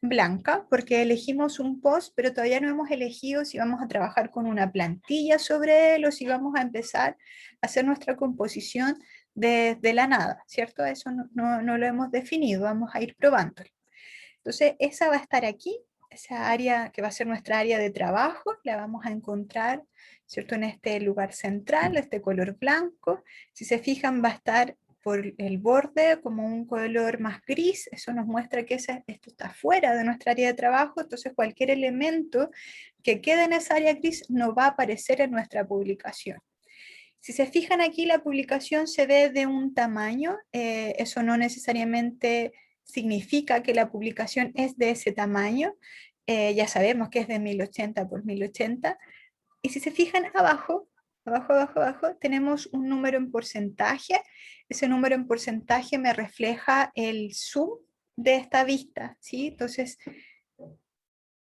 Blanca, porque elegimos un post, pero todavía no hemos elegido si vamos a trabajar con una plantilla sobre él o si vamos a empezar a hacer nuestra composición desde la nada, ¿cierto? Eso no lo hemos definido, vamos a ir probándolo. Entonces, esa va a estar aquí, esa área que va a ser nuestra área de trabajo, la vamos a encontrar, ¿cierto? En este lugar central, este color blanco. Si se fijan, va a estar por el borde como un color más gris, eso nos muestra que esto está fuera de nuestra área de trabajo, entonces cualquier elemento que quede en esa área gris no va a aparecer en nuestra publicación. Si se fijan aquí, la publicación se ve de un tamaño, eso no necesariamente significa que la publicación es de ese tamaño, ya sabemos que es de 1080 por 1080, y si se fijan abajo, abajo, tenemos un número en porcentaje. Ese número en porcentaje me refleja el zoom de esta vista, ¿sí? Entonces,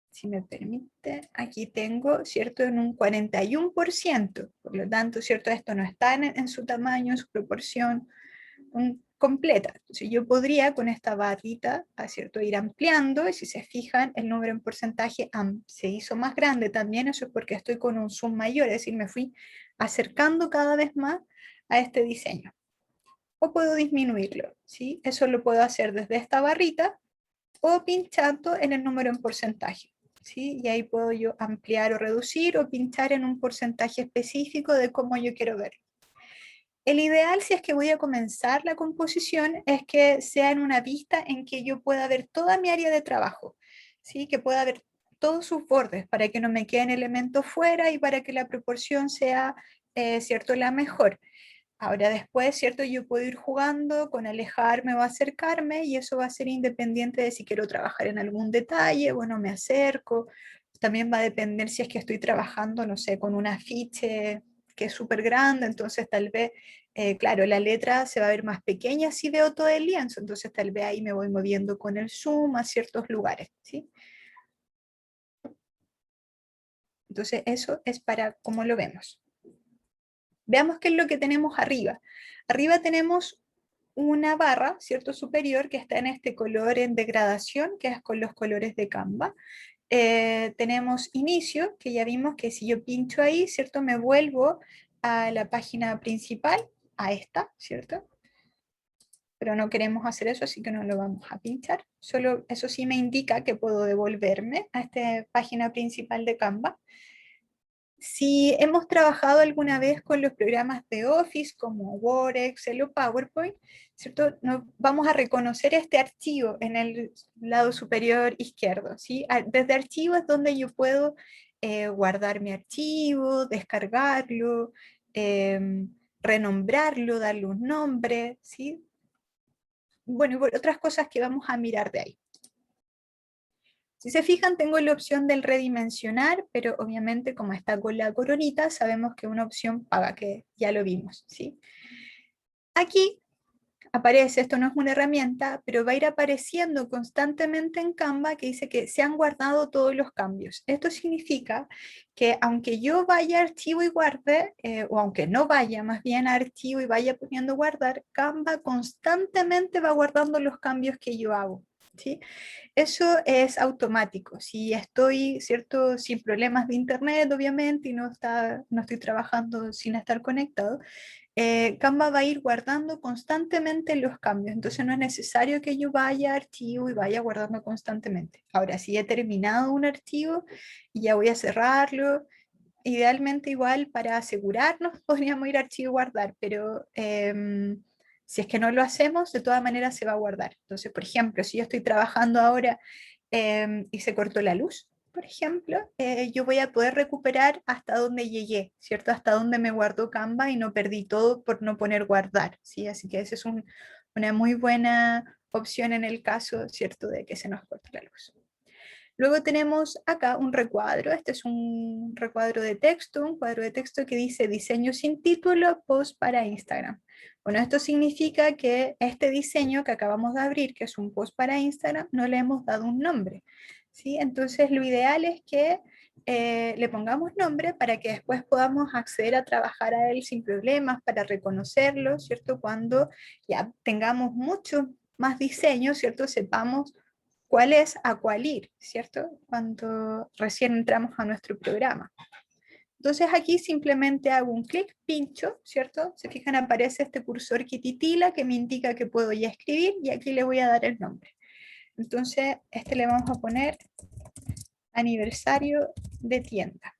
si me permite, aquí tengo, ¿cierto? En un 41%, por lo tanto, ¿cierto? Esto no está en su tamaño, en su proporción completa. Entonces yo podría con esta barrita, ¿cierto? Ir ampliando, y si se fijan, el número en porcentaje se hizo más grande también, eso es porque estoy con un zoom mayor, es decir, me fui acercando cada vez más a este diseño. O puedo disminuirlo, ¿sí? Eso lo puedo hacer desde esta barrita o pinchando en el número en porcentaje, ¿sí? Y ahí puedo yo ampliar o reducir o pinchar en un porcentaje específico de cómo yo quiero ver. El ideal, si es que voy a comenzar la composición, es que sea en una vista en que yo pueda ver toda mi área de trabajo, ¿sí? Que pueda ver todos sus bordes para que no me queden elementos fuera y para que la proporción sea, ¿cierto?, la mejor. Ahora después, ¿cierto? Yo puedo ir jugando con alejarme o acercarme y eso va a ser independiente de si quiero trabajar en algún detalle, bueno, me acerco. También va a depender si es que estoy trabajando, no sé, con un afiche que es súper grande, entonces tal vez, claro, la letra se va a ver más pequeña si veo todo el lienzo, entonces tal vez ahí me voy moviendo con el zoom a ciertos lugares, ¿sí? Entonces eso es para cómo lo vemos. Veamos qué es lo que tenemos arriba. Arriba tenemos una barra, ¿cierto? Superior, que está en este color en degradación, que es con los colores de Canva. Tenemos inicio, que ya vimos que si yo pincho ahí, ¿cierto? Me vuelvo a la página principal, a esta, ¿cierto? Pero no queremos hacer eso, así que no lo vamos a pinchar. Solo eso sí me indica que puedo devolverme a esta página principal de Canva. Si hemos trabajado alguna vez con los programas de Office como Word, Excel o PowerPoint, ¿cierto? Vamos a reconocer este archivo en el lado superior izquierdo, ¿sí? Desde archivo es donde yo puedo guardar mi archivo, descargarlo, renombrarlo, darle un nombre, ¿sí? Bueno, y otras cosas que vamos a mirar de ahí. Si se fijan, tengo la opción del redimensionar, pero obviamente como está con la coronita, sabemos que una opción paga, que ya lo vimos, ¿sí? Aquí aparece, esto no es una herramienta, pero va a ir apareciendo constantemente en Canva que dice que se han guardado todos los cambios. Esto significa que aunque yo vaya a archivo y guarde, o aunque no vaya más bien a archivo y vaya poniendo guardar, Canva constantemente va guardando los cambios que yo hago. ¿sí? Eso es automático. Si estoy, ¿cierto?, sin problemas de internet, obviamente, y no estoy trabajando sin estar conectado, Canva va a ir guardando constantemente los cambios. Entonces no es necesario que yo vaya a archivo y vaya guardando constantemente. Ahora, si he terminado un archivo y ya voy a cerrarlo, idealmente igual para asegurarnos podríamos ir a archivo y guardar, pero si es que no lo hacemos, de todas maneras se va a guardar. Entonces, por ejemplo, si yo estoy trabajando ahora y se cortó la luz, por ejemplo, yo voy a poder recuperar hasta donde llegué, ¿cierto? Hasta donde me guardó Canva y no perdí todo por no poner guardar, ¿sí? Así que esa es una muy buena opción en el caso, ¿cierto?, de que se nos corte la luz. Luego tenemos acá un recuadro, este es un recuadro de texto, un cuadro de texto que dice diseño sin título, post para Instagram. Bueno, esto significa que este diseño que acabamos de abrir, que es un post para Instagram, no le hemos dado un nombre, ¿sí? Entonces lo ideal es que le pongamos nombre para que después podamos acceder a trabajar a él sin problemas, para reconocerlo, ¿cierto? Cuando ya tengamos mucho más diseño, ¿cierto? Sepamos cuál es a cuál ir, ¿cierto? Cuando recién entramos a nuestro programa. Entonces aquí simplemente hago un clic, pincho, ¿cierto? Se fijan, aparece este cursor que titila que me indica que puedo ya escribir y aquí le voy a dar el nombre. Entonces, este le vamos a poner aniversario de tienda.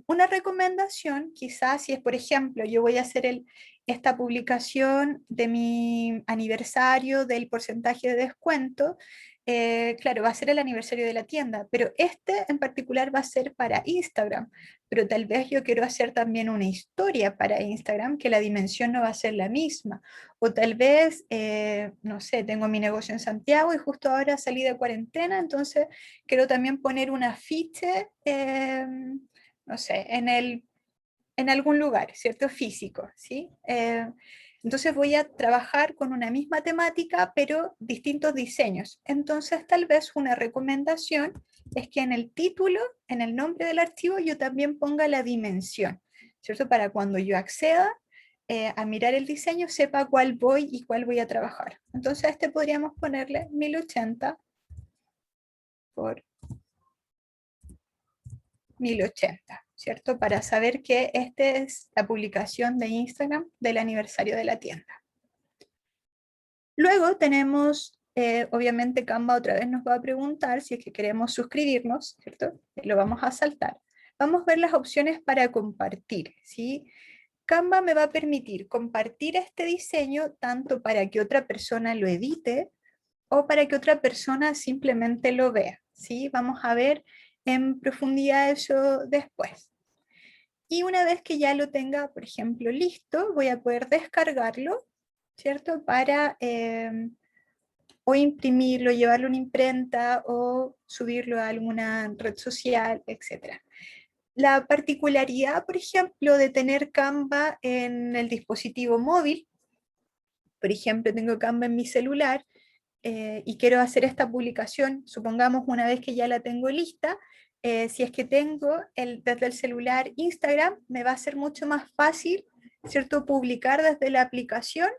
Una recomendación, quizás si es, por ejemplo, yo voy a hacer esta publicación de mi aniversario del porcentaje de descuento, claro, va a ser el aniversario de la tienda, pero este en particular va a ser para Instagram, pero tal vez yo quiero hacer también una historia para Instagram, que la dimensión no va a ser la misma, o tal vez, no sé, tengo mi negocio en Santiago y justo ahora salí de cuarentena, entonces quiero también poner un afiche. No sé, en algún lugar, ¿cierto? Físico, ¿sí? Entonces voy a trabajar con una misma temática, pero distintos diseños. Entonces tal vez una recomendación es que en el título, en el nombre del archivo, yo también ponga la dimensión, ¿cierto? Para cuando yo acceda a mirar el diseño, sepa cuál voy y cuál voy a trabajar. Entonces a este podríamos ponerle 1080 por 1080, ¿cierto? Para saber que esta es la publicación de Instagram del aniversario de la tienda. Luego tenemos, obviamente Canva otra vez nos va a preguntar si es que queremos suscribirnos, ¿cierto? Lo vamos a saltar. Vamos a ver las opciones para compartir, ¿sí? Canva me va a permitir compartir este diseño tanto para que otra persona lo edite o para que otra persona simplemente lo vea, ¿sí? Vamos a ver en profundidad eso después. Y una vez que ya lo tenga, por ejemplo, listo, voy a poder descargarlo, ¿cierto? Para o imprimirlo, llevarlo a una imprenta o subirlo a alguna red social, etc. La particularidad, por ejemplo, de tener Canva en el dispositivo móvil, por ejemplo, tengo Canva en mi celular, y quiero hacer esta publicación, supongamos una vez que ya la tengo lista, si es que tengo desde el celular Instagram, me va a ser mucho más fácil, ¿cierto?, publicar desde la aplicación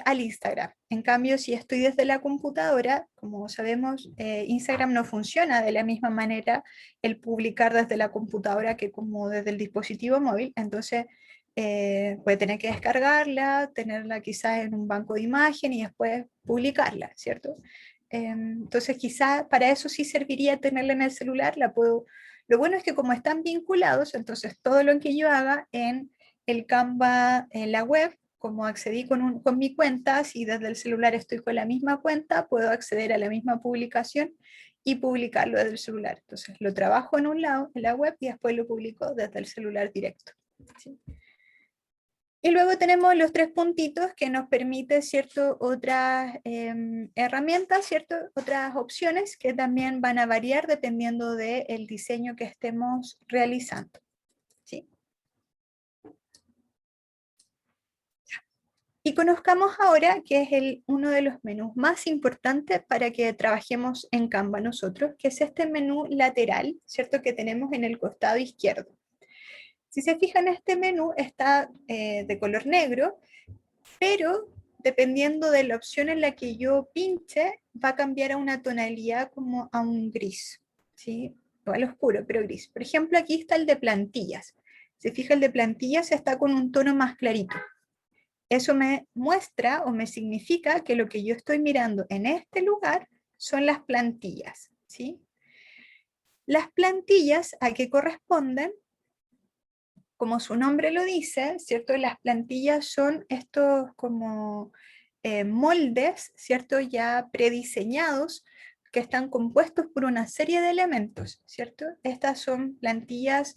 al Instagram. En cambio, si estoy desde la computadora, como sabemos, Instagram no funciona de la misma manera el publicar desde la computadora que como desde el dispositivo móvil, entonces puede tener que descargarla, tenerla quizás en un banco de imagen y después publicarla, ¿cierto? Entonces quizás para eso sí serviría tenerla en el celular, la puedo... Lo bueno es que como están vinculados, entonces todo lo que yo haga en el Canva, en la web, como accedí con mi cuenta, si desde el celular estoy con la misma cuenta, puedo acceder a la misma publicación y publicarlo desde el celular. Entonces lo trabajo en un lado, en la web, y después lo publico desde el celular directo. ¿Sí? Y luego tenemos los tres puntitos que nos permite, ¿cierto?, otras herramientas, ¿cierto?, otras opciones que también van a variar dependiendo del diseño que estemos realizando. ¿Sí? Y conozcamos ahora que es uno de los menús más importantes para que trabajemos en Canva nosotros, que es este menú lateral, ¿cierto?, que tenemos en el costado izquierdo. Si se fijan, este menú está de color negro, pero dependiendo de la opción en la que yo pinche, va a cambiar a una tonalidad como a un gris, ¿sí? Igual oscuro, pero gris. Por ejemplo, aquí está el de plantillas. Se fija, el de plantillas está con un tono más clarito. Eso me muestra o me significa que lo que yo estoy mirando en este lugar son las plantillas, ¿sí? Las plantillas a qué corresponden, como su nombre lo dice, ¿cierto? Las plantillas son estos como moldes, ¿cierto? Ya prediseñados, que están compuestos por una serie de elementos, ¿cierto? Estas son plantillas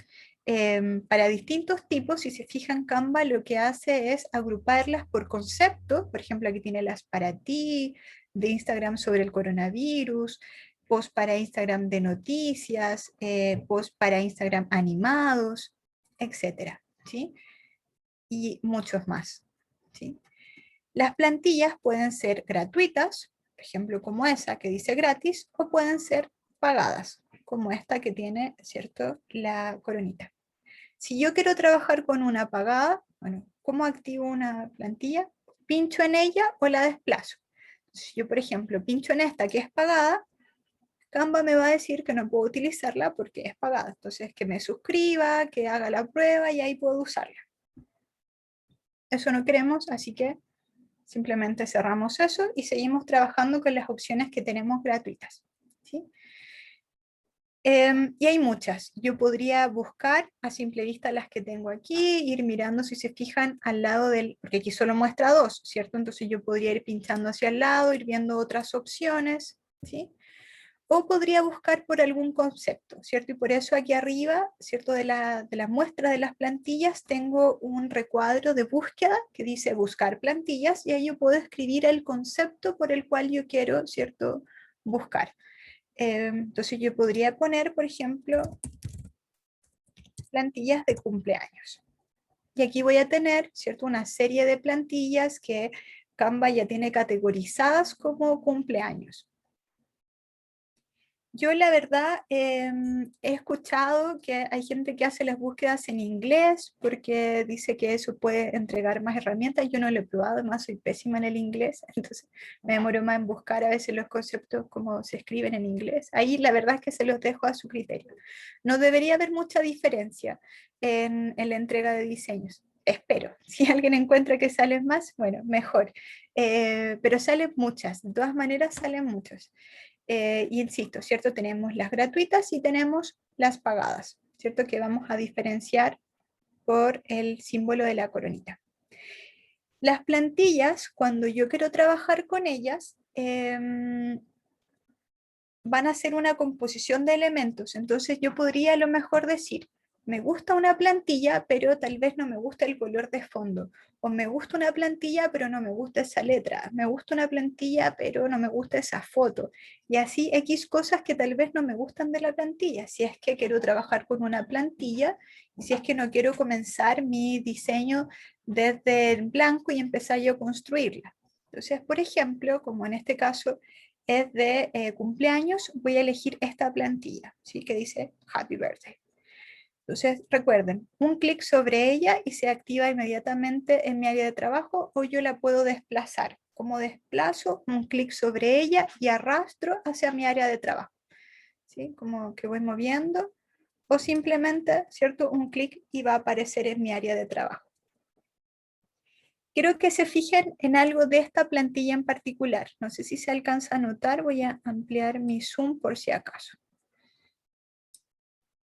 para distintos tipos. Si se fijan, Canva lo que hace es agruparlas por concepto. Por ejemplo, aquí tiene las para ti, de Instagram sobre el coronavirus, post para Instagram de noticias, post para Instagram animados, etcétera, ¿sí? Y muchos más, ¿sí? Las plantillas pueden ser gratuitas, por ejemplo, como esa que dice gratis, o pueden ser pagadas, como esta que tiene, ¿cierto?, la coronita. Si yo quiero trabajar con una pagada, bueno, ¿cómo activo una plantilla? Pincho en ella o la desplazo. Si yo, por ejemplo, pincho en esta que es pagada, Canva me va a decir que no puedo utilizarla porque es pagada. Entonces, que me suscriba, que haga la prueba y ahí puedo usarla. Eso no queremos, así que simplemente cerramos eso y seguimos trabajando con las opciones que tenemos gratuitas, ¿sí? Y hay muchas. Yo podría buscar a simple vista las que tengo aquí, ir mirando si se fijan al lado del, porque aquí solo muestra dos, ¿cierto? Entonces yo podría ir pinchando hacia el lado, ir viendo otras opciones, ¿sí? O podría buscar por algún concepto, ¿cierto? Y por eso aquí arriba, ¿cierto? De las muestras de las plantillas tengo un recuadro de búsqueda que dice buscar plantillas y ahí yo puedo escribir el concepto por el cual yo quiero, ¿cierto? Buscar. Entonces yo podría poner, por ejemplo, plantillas de cumpleaños. Y aquí voy a tener, ¿cierto? Una serie de plantillas que Canva ya tiene categorizadas como cumpleaños. Yo la verdad he escuchado que hay gente que hace las búsquedas en inglés porque dice que eso puede entregar más herramientas. Yo no lo he probado, además soy pésima en el inglés, entonces me demoro más en buscar a veces los conceptos como se escriben en inglés. Ahí la verdad es que se los dejo a su criterio. No debería haber mucha diferencia en la entrega de diseños. Espero. Si alguien encuentra que salen más, bueno, mejor. Pero salen muchas, de todas maneras salen muchas. Y insisto, ¿cierto? Tenemos las gratuitas y tenemos las pagadas, ¿cierto? Que vamos a diferenciar por el símbolo de la coronita. Las plantillas, cuando yo quiero trabajar con ellas, van a ser una composición de elementos. Entonces yo podría a lo mejor decir, me gusta una plantilla, pero tal vez no me gusta el color de fondo. O me gusta una plantilla, pero no me gusta esa letra. Me gusta una plantilla, pero no me gusta esa foto. Y así X cosas que tal vez no me gustan de la plantilla. Si es que quiero trabajar con una plantilla, y si es que no quiero comenzar mi diseño desde el blanco y empezar yo a construirla. Entonces, por ejemplo, como en este caso, es de cumpleaños, voy a elegir esta plantilla, ¿sí? Que dice Happy Birthday. Entonces, recuerden, un clic sobre ella y se activa inmediatamente en mi área de trabajo o yo la puedo desplazar. Como desplazo, un clic sobre ella y arrastro hacia mi área de trabajo. ¿Sí? Como que voy moviendo o simplemente, ¿cierto? Un clic y va a aparecer en mi área de trabajo. Quiero que se fijen en algo de esta plantilla en particular. No sé si se alcanza a notar, voy a ampliar mi zoom por si acaso.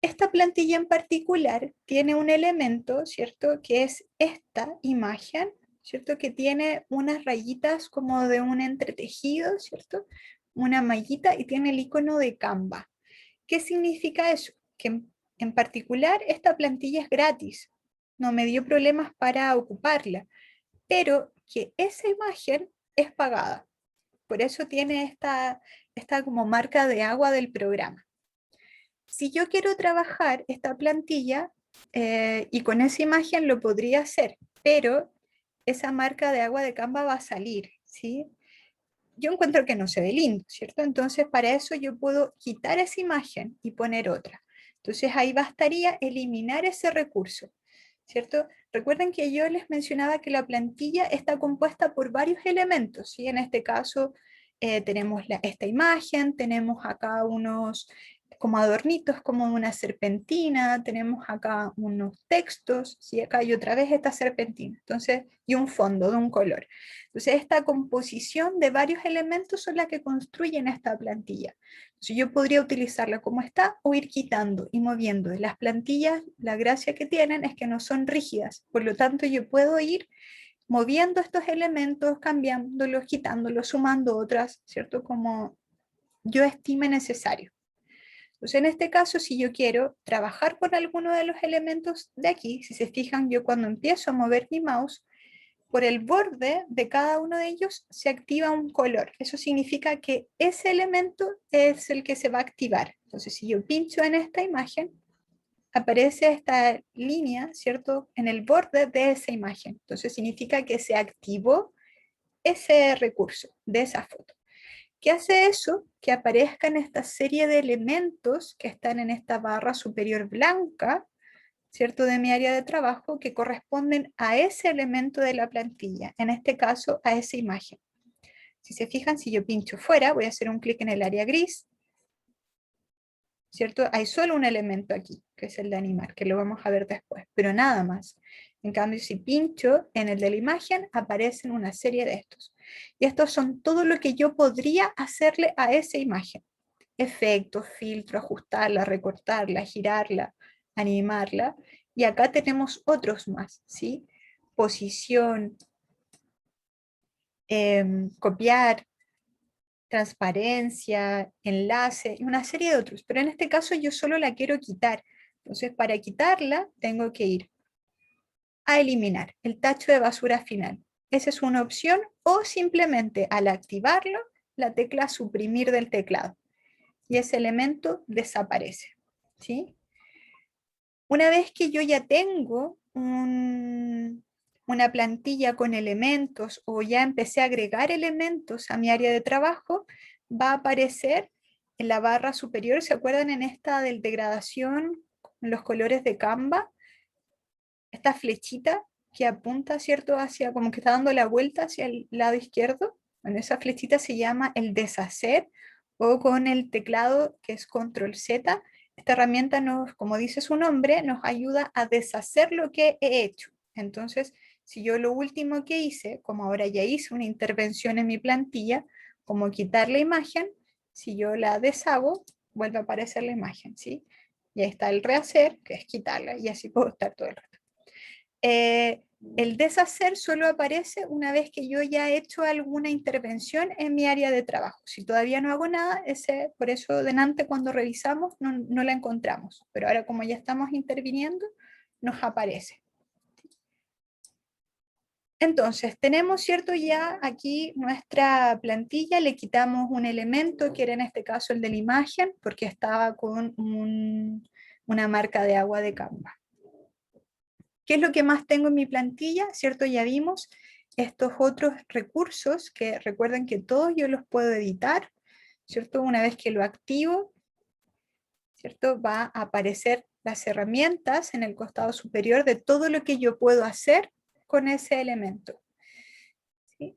Esta plantilla en particular tiene un elemento, ¿cierto? Que es esta imagen, ¿cierto? Que tiene unas rayitas como de un entretejido, ¿cierto? Una mallita y tiene el icono de Canva. ¿Qué significa eso? Que en particular esta plantilla es gratis. No me dio problemas para ocuparla, pero que esa imagen es pagada. Por eso tiene esta como marca de agua del programa. Si yo quiero trabajar esta plantilla y con esa imagen lo podría hacer, pero esa marca de agua de Canva va a salir, ¿sí? Yo encuentro que no se ve lindo, ¿cierto? Entonces para eso yo puedo quitar esa imagen y poner otra. Entonces ahí bastaría eliminar ese recurso. ¿cierto? Recuerden que yo les mencionaba que la plantilla está compuesta por varios elementos, ¿sí? En este caso tenemos esta imagen, tenemos acá unos como adornitos, como una serpentina, tenemos acá unos textos, ¿sí? Acá hay otra vez esta serpentina, entonces, y un fondo de un color. Entonces, esta composición de varios elementos son las que construyen esta plantilla. Entonces, yo podría utilizarla como está o ir quitando y moviendo. Las plantillas, la gracia que tienen es que no son rígidas, por lo tanto, yo puedo ir moviendo estos elementos, cambiándolos, quitándolos, sumando otras, ¿cierto? Como yo estime necesario. Entonces, en este caso, si yo quiero trabajar con alguno de los elementos de aquí, si se fijan, yo cuando empiezo a mover mi mouse, por el borde de cada uno de ellos se activa un color. Eso significa que ese elemento es el que se va a activar. Entonces, si yo pincho en esta imagen, aparece esta línea, ¿cierto?, en el borde de esa imagen. Entonces, significa que se activó ese recurso de esa foto. ¿Qué hace eso? Que aparezcan esta serie de elementos que están en esta barra superior blanca, ¿cierto?, de mi área de trabajo, que corresponden a ese elemento de la plantilla, en este caso a esa imagen. Si se fijan, si yo pincho fuera, voy a hacer un clic en el área gris, ¿cierto? Hay solo un elemento aquí, que es el de animar, que lo vamos a ver después, pero nada más. En cambio, si pincho en el de la imagen, aparecen una serie de estos. Y estos son todo lo que yo podría hacerle a esa imagen. Efectos, filtro, ajustarla, recortarla, girarla, animarla. Y acá tenemos otros más, ¿sí? Posición, copiar, transparencia, enlace y una serie de otros. Pero en este caso yo solo la quiero quitar. Entonces, para quitarla, tengo que ir a eliminar el tacho de basura final. Esa es una opción, o simplemente al activarlo, la tecla suprimir del teclado. Y ese elemento desaparece, ¿sí? Una vez que yo ya tengo una plantilla con elementos o ya empecé a agregar elementos a mi área de trabajo, va a aparecer en la barra superior. ¿Se acuerdan en esta del degradación, los colores de Canva? Esta flechita que apunta, ¿cierto?, hacia, como que está dando la vuelta hacia el lado izquierdo. Bueno, esa flechita se llama el deshacer, o con el teclado que es Control Z. Esta herramienta nos, como dice su nombre, nos ayuda a deshacer lo que he hecho. Entonces, si yo lo último que hice, como ahora ya hice una intervención en mi plantilla, como quitar la imagen, si yo la deshago, vuelve a aparecer la imagen, ¿sí? Y ahí está el rehacer, que es quitarla, y así puedo estar todo el rato. El deshacer solo aparece una vez que yo ya he hecho alguna intervención en mi área de trabajo. Si todavía no hago nada, por eso delante cuando revisamos no la encontramos. Pero ahora como ya estamos interviniendo, nos aparece. Entonces, tenemos, ¿cierto?, ya aquí nuestra plantilla, le quitamos un elemento, que era en este caso el de la imagen, porque estaba con una marca de agua de Canva. ¿Qué es lo que más tengo en mi plantilla? ¿Cierto? Ya vimos estos otros recursos que recuerden que todos yo los puedo editar, ¿cierto? Una vez que lo activo, ¿cierto?, va a aparecer las herramientas en el costado superior de todo lo que yo puedo hacer con ese elemento. ¿Sí?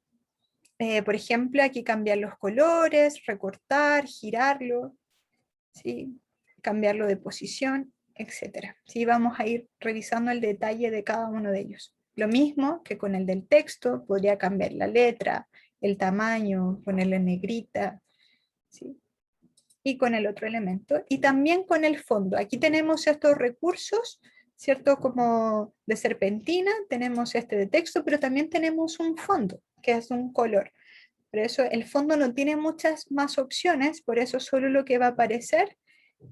Por ejemplo, aquí cambiar los colores, recortar, girarlo, ¿sí?, cambiarlo de posición, etcétera. ¿Sí? Vamos a ir revisando el detalle de cada uno de ellos. Lo mismo que con el del texto, podría cambiar la letra, el tamaño, ponerle negrita, ¿sí?, y con el otro elemento. Y también con el fondo. Aquí tenemos estos recursos, ¿cierto?, como de serpentina, tenemos este de texto, pero también tenemos un fondo, que es un color. Por eso el fondo no tiene muchas más opciones, por eso solo lo que va a aparecer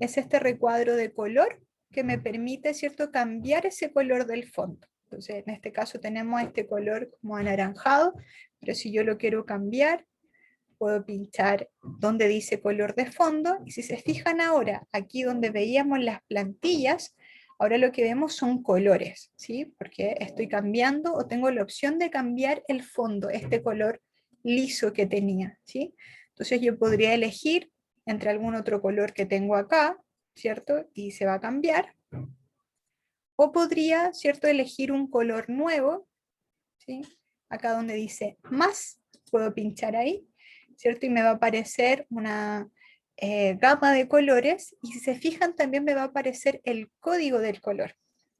es este recuadro de color que me permite, ¿cierto?, cambiar ese color del fondo. Entonces, en este caso tenemos este color como anaranjado, pero si yo lo quiero cambiar, puedo pinchar donde dice color de fondo, y si se fijan ahora, aquí donde veíamos las plantillas, ahora lo que vemos son colores, ¿sí? Porque estoy cambiando, o tengo la opción de cambiar el fondo, este color liso que tenía, ¿sí? Entonces yo podría elegir entre algún otro color que tengo acá, ¿cierto? Y se va a cambiar. O podría, ¿cierto?, elegir un color nuevo, ¿sí? Acá donde dice más, puedo pinchar ahí, ¿cierto? Y me va a aparecer una gama de colores, y si se fijan también me va a aparecer el código del color.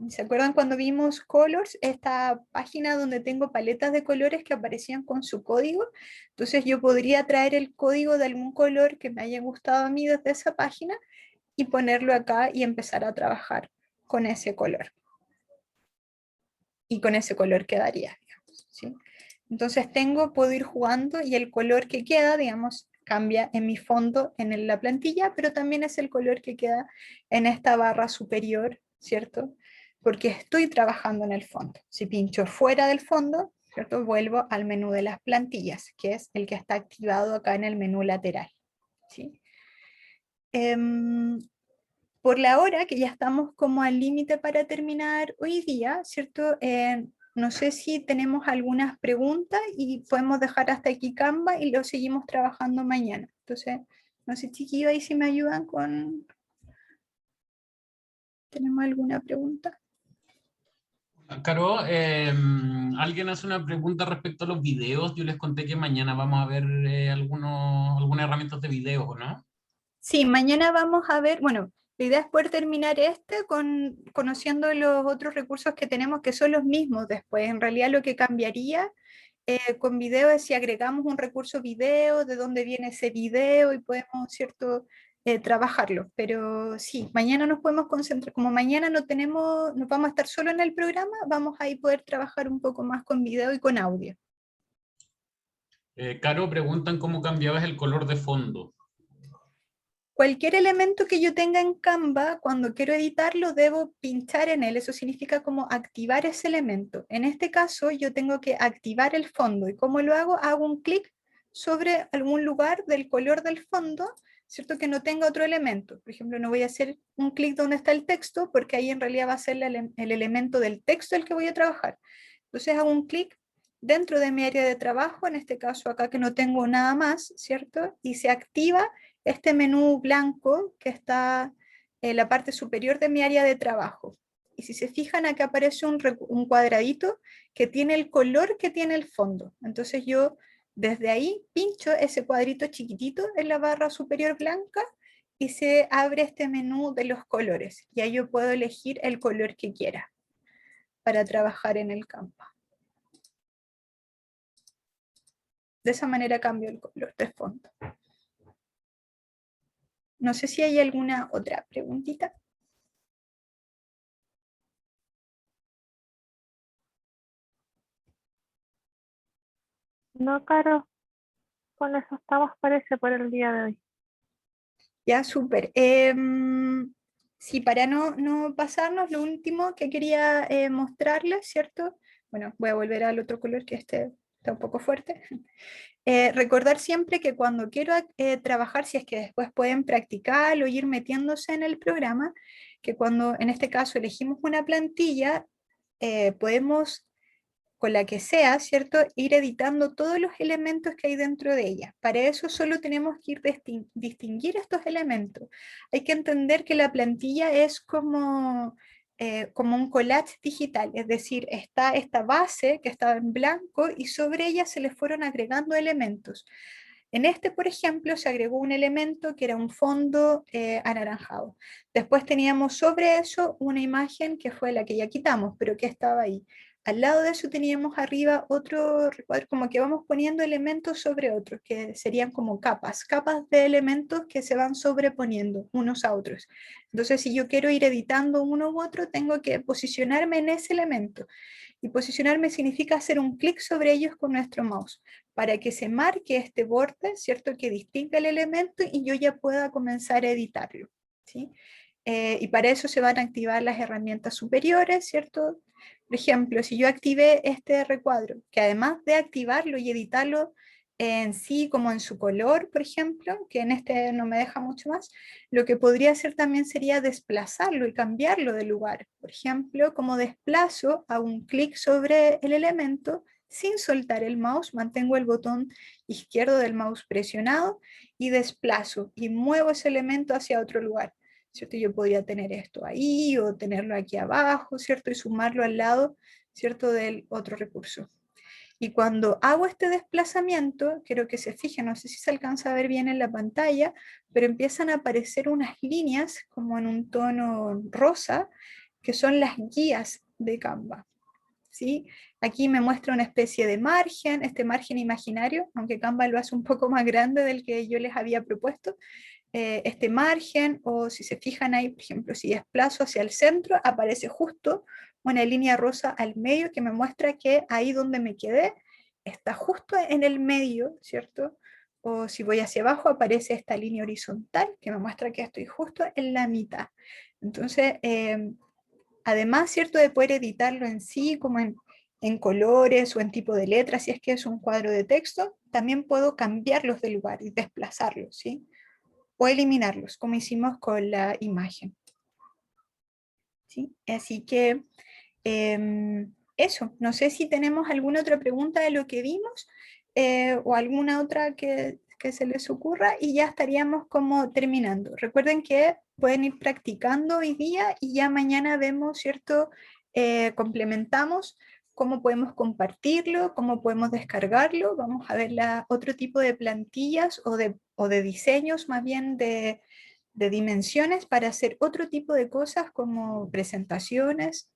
¿Se acuerdan cuando vimos Colors? Esta página donde tengo paletas de colores que aparecían con su código. Entonces yo podría traer el código de algún color que me haya gustado a mí desde esa página y ponerlo acá y empezar a trabajar con ese color. Y con ese color quedaría, digamos, ¿sí? Entonces puedo ir jugando y el color que queda, digamos, cambia en mi fondo en la plantilla, pero también es el color que queda en esta barra superior, ¿cierto? Porque estoy trabajando en el fondo. Si pincho fuera del fondo, ¿cierto?, vuelvo al menú de las plantillas, que es el que está activado acá en el menú lateral, ¿sí? Por la hora, que ya estamos como al límite para terminar hoy día, ¿cierto? No sé si tenemos algunas preguntas y podemos dejar hasta aquí Canva y lo seguimos trabajando mañana. Entonces, no sé, chiquillos, ahí si me ayudan con... ¿Tenemos alguna pregunta? Caro, alguien hace una pregunta respecto a los videos. Yo les conté que mañana vamos a ver algunas herramientas de video, ¿no? Sí, mañana vamos a ver, bueno, la idea es poder terminar conociendo los otros recursos que tenemos, que son los mismos después. En realidad lo que cambiaría con video es si agregamos un recurso video, de dónde viene ese video y podemos, ¿cierto?, trabajarlo. Pero sí, mañana nos podemos concentrar, como mañana nos vamos a estar solo en el programa, vamos a ahí poder trabajar un poco más con video y con audio. Caro, preguntan cómo cambiabas el color de fondo. Cualquier elemento que yo tenga en Canva, cuando quiero editarlo, debo pinchar en él. Eso significa como activar ese elemento. En este caso, yo tengo que activar el fondo. ¿Y cómo lo hago? Hago un clic sobre algún lugar del color del fondo, ¿cierto?, que no tenga otro elemento. Por ejemplo, no voy a hacer un clic donde está el texto, porque ahí en realidad va a ser el elemento del texto el que voy a trabajar. Entonces hago un clic dentro de mi área de trabajo, en este caso acá que no tengo nada más, ¿cierto? Y se activa este menú blanco que está en la parte superior de mi área de trabajo. Y si se fijan, acá aparece un cuadradito que tiene el color que tiene el fondo. Entonces yo desde ahí pincho ese cuadrito chiquitito en la barra superior blanca y se abre este menú de los colores. Y ahí yo puedo elegir el color que quiera para trabajar en el campo. De esa manera cambio el color de fondo. No sé si hay alguna otra preguntita. No, Caro, con eso estamos, parece, por el día de hoy. Ya, súper. Sí, para no pasarnos, lo último que quería mostrarles, ¿cierto? Bueno, voy a volver al otro color que este está un poco fuerte. Recordar siempre que cuando quiero trabajar, si es que después pueden practicar o ir metiéndose en el programa, que cuando en este caso elegimos una plantilla, podemos con la que sea, ¿cierto?, ir editando todos los elementos que hay dentro de ella. Para eso solo tenemos que ir distinguir estos elementos. Hay que entender que la plantilla es como un collage digital, es decir, está esta base que estaba en blanco y sobre ella se le fueron agregando elementos. En este, por ejemplo, se agregó un elemento que era un fondo anaranjado. Después teníamos sobre eso una imagen que fue la que ya quitamos, pero que estaba ahí. Al lado de eso teníamos arriba otro recuadro, como que vamos poniendo elementos sobre otros, que serían como capas de elementos que se van sobreponiendo unos a otros. Entonces, si yo quiero ir editando uno u otro, tengo que posicionarme en ese elemento. Y posicionarme significa hacer un clic sobre ellos con nuestro mouse, para que se marque este borde, ¿cierto?, que distinga el elemento y yo ya pueda comenzar a editarlo, ¿sí? Y para eso se van a activar las herramientas superiores, ¿cierto? Por ejemplo, si yo activé este recuadro, que además de activarlo y editarlo en sí, como en su color, por ejemplo, que en este no me deja mucho más, lo que podría hacer también sería desplazarlo y cambiarlo de lugar. Por ejemplo, como desplazo, hago un clic sobre el elemento sin soltar el mouse, mantengo el botón izquierdo del mouse presionado y desplazo y muevo ese elemento hacia otro lugar. ¿cierto? Yo podría tener esto ahí o tenerlo aquí abajo, ¿cierto? Y sumarlo al lado, ¿cierto? Del otro recurso. Y cuando hago este desplazamiento, quiero que se fijen, no sé si se alcanza a ver bien en la pantalla, pero empiezan a aparecer unas líneas como en un tono rosa, que son las guías de Canva. ¿Sí? Aquí me muestra una especie de margen, este margen imaginario, aunque Canva lo hace un poco más grande del que yo les había propuesto, este margen, o si se fijan ahí, por ejemplo, si desplazo hacia el centro, aparece justo una línea rosa al medio que me muestra que ahí donde me quedé está justo en el medio, ¿cierto? O si voy hacia abajo aparece esta línea horizontal que me muestra que estoy justo en la mitad. Entonces, además, ¿cierto? De poder editarlo en sí, como en colores o en tipo de letras, si es que es un cuadro de texto, también puedo cambiarlos de lugar y desplazarlos, ¿sí? O eliminarlos, como hicimos con la imagen. ¿Sí? Así que eso, no sé si tenemos alguna otra pregunta de lo que vimos o alguna otra que se les ocurra y ya estaríamos como terminando. Recuerden que pueden ir practicando hoy día y ya mañana vemos, ¿cierto? Complementamos cómo podemos compartirlo, cómo podemos descargarlo. Vamos a ver otro tipo de plantillas o de diseños más bien de dimensiones para hacer otro tipo de cosas como presentaciones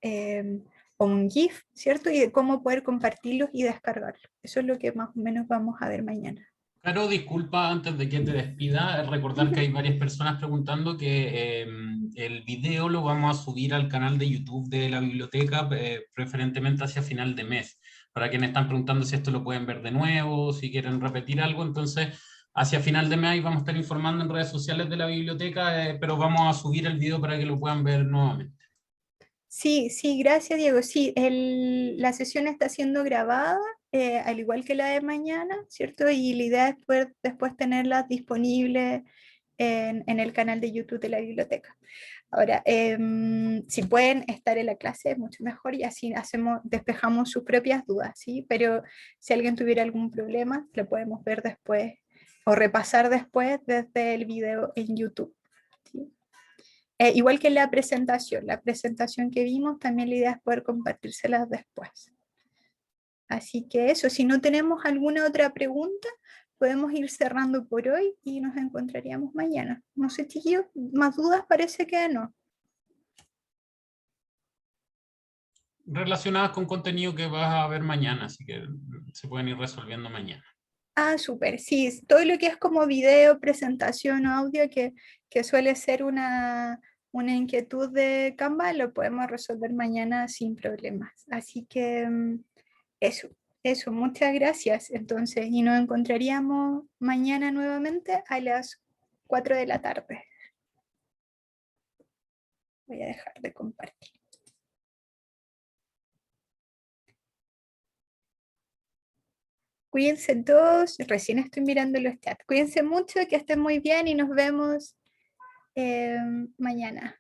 o un GIF, ¿cierto? Y de cómo poder compartirlos y descargarlos. Eso es lo que más o menos vamos a ver mañana. Caro, disculpa antes de que te despida, recordar que hay varias personas preguntando que el video lo vamos a subir al canal de YouTube de la biblioteca, preferentemente hacia final de mes. Para quienes están preguntando si esto lo pueden ver de nuevo, si quieren repetir algo, entonces hacia final de mes ahí vamos a estar informando en redes sociales de la biblioteca, pero vamos a subir el video para que lo puedan ver nuevamente. Sí, sí, gracias Diego. Sí, la sesión está siendo grabada, al igual que la de mañana, ¿cierto? Y la idea es poder después tenerla disponible en el canal de YouTube de la biblioteca. Ahora, si pueden estar en la clase, es mucho mejor y así despejamos sus propias dudas, ¿sí? Pero si alguien tuviera algún problema, lo podemos ver después o repasar después desde el video en YouTube, ¿sí? Igual que la presentación que vimos, también la idea es poder compartírselas después. Así que eso, si no tenemos alguna otra pregunta, podemos ir cerrando por hoy y nos encontraríamos mañana. No sé, chiquillos, más dudas parece que no. Relacionadas con contenido que vas a ver mañana, así que se pueden ir resolviendo mañana. Ah, súper, sí, todo lo que es como video, presentación o audio que suele ser una inquietud de Canva, lo podemos resolver mañana sin problemas. Así que eso, muchas gracias. Entonces, y nos encontraríamos mañana nuevamente a las 4 de la tarde. Voy a dejar de compartir. Cuídense todos, recién estoy mirando los chats. Cuídense mucho, que estén muy bien y nos vemos mañana.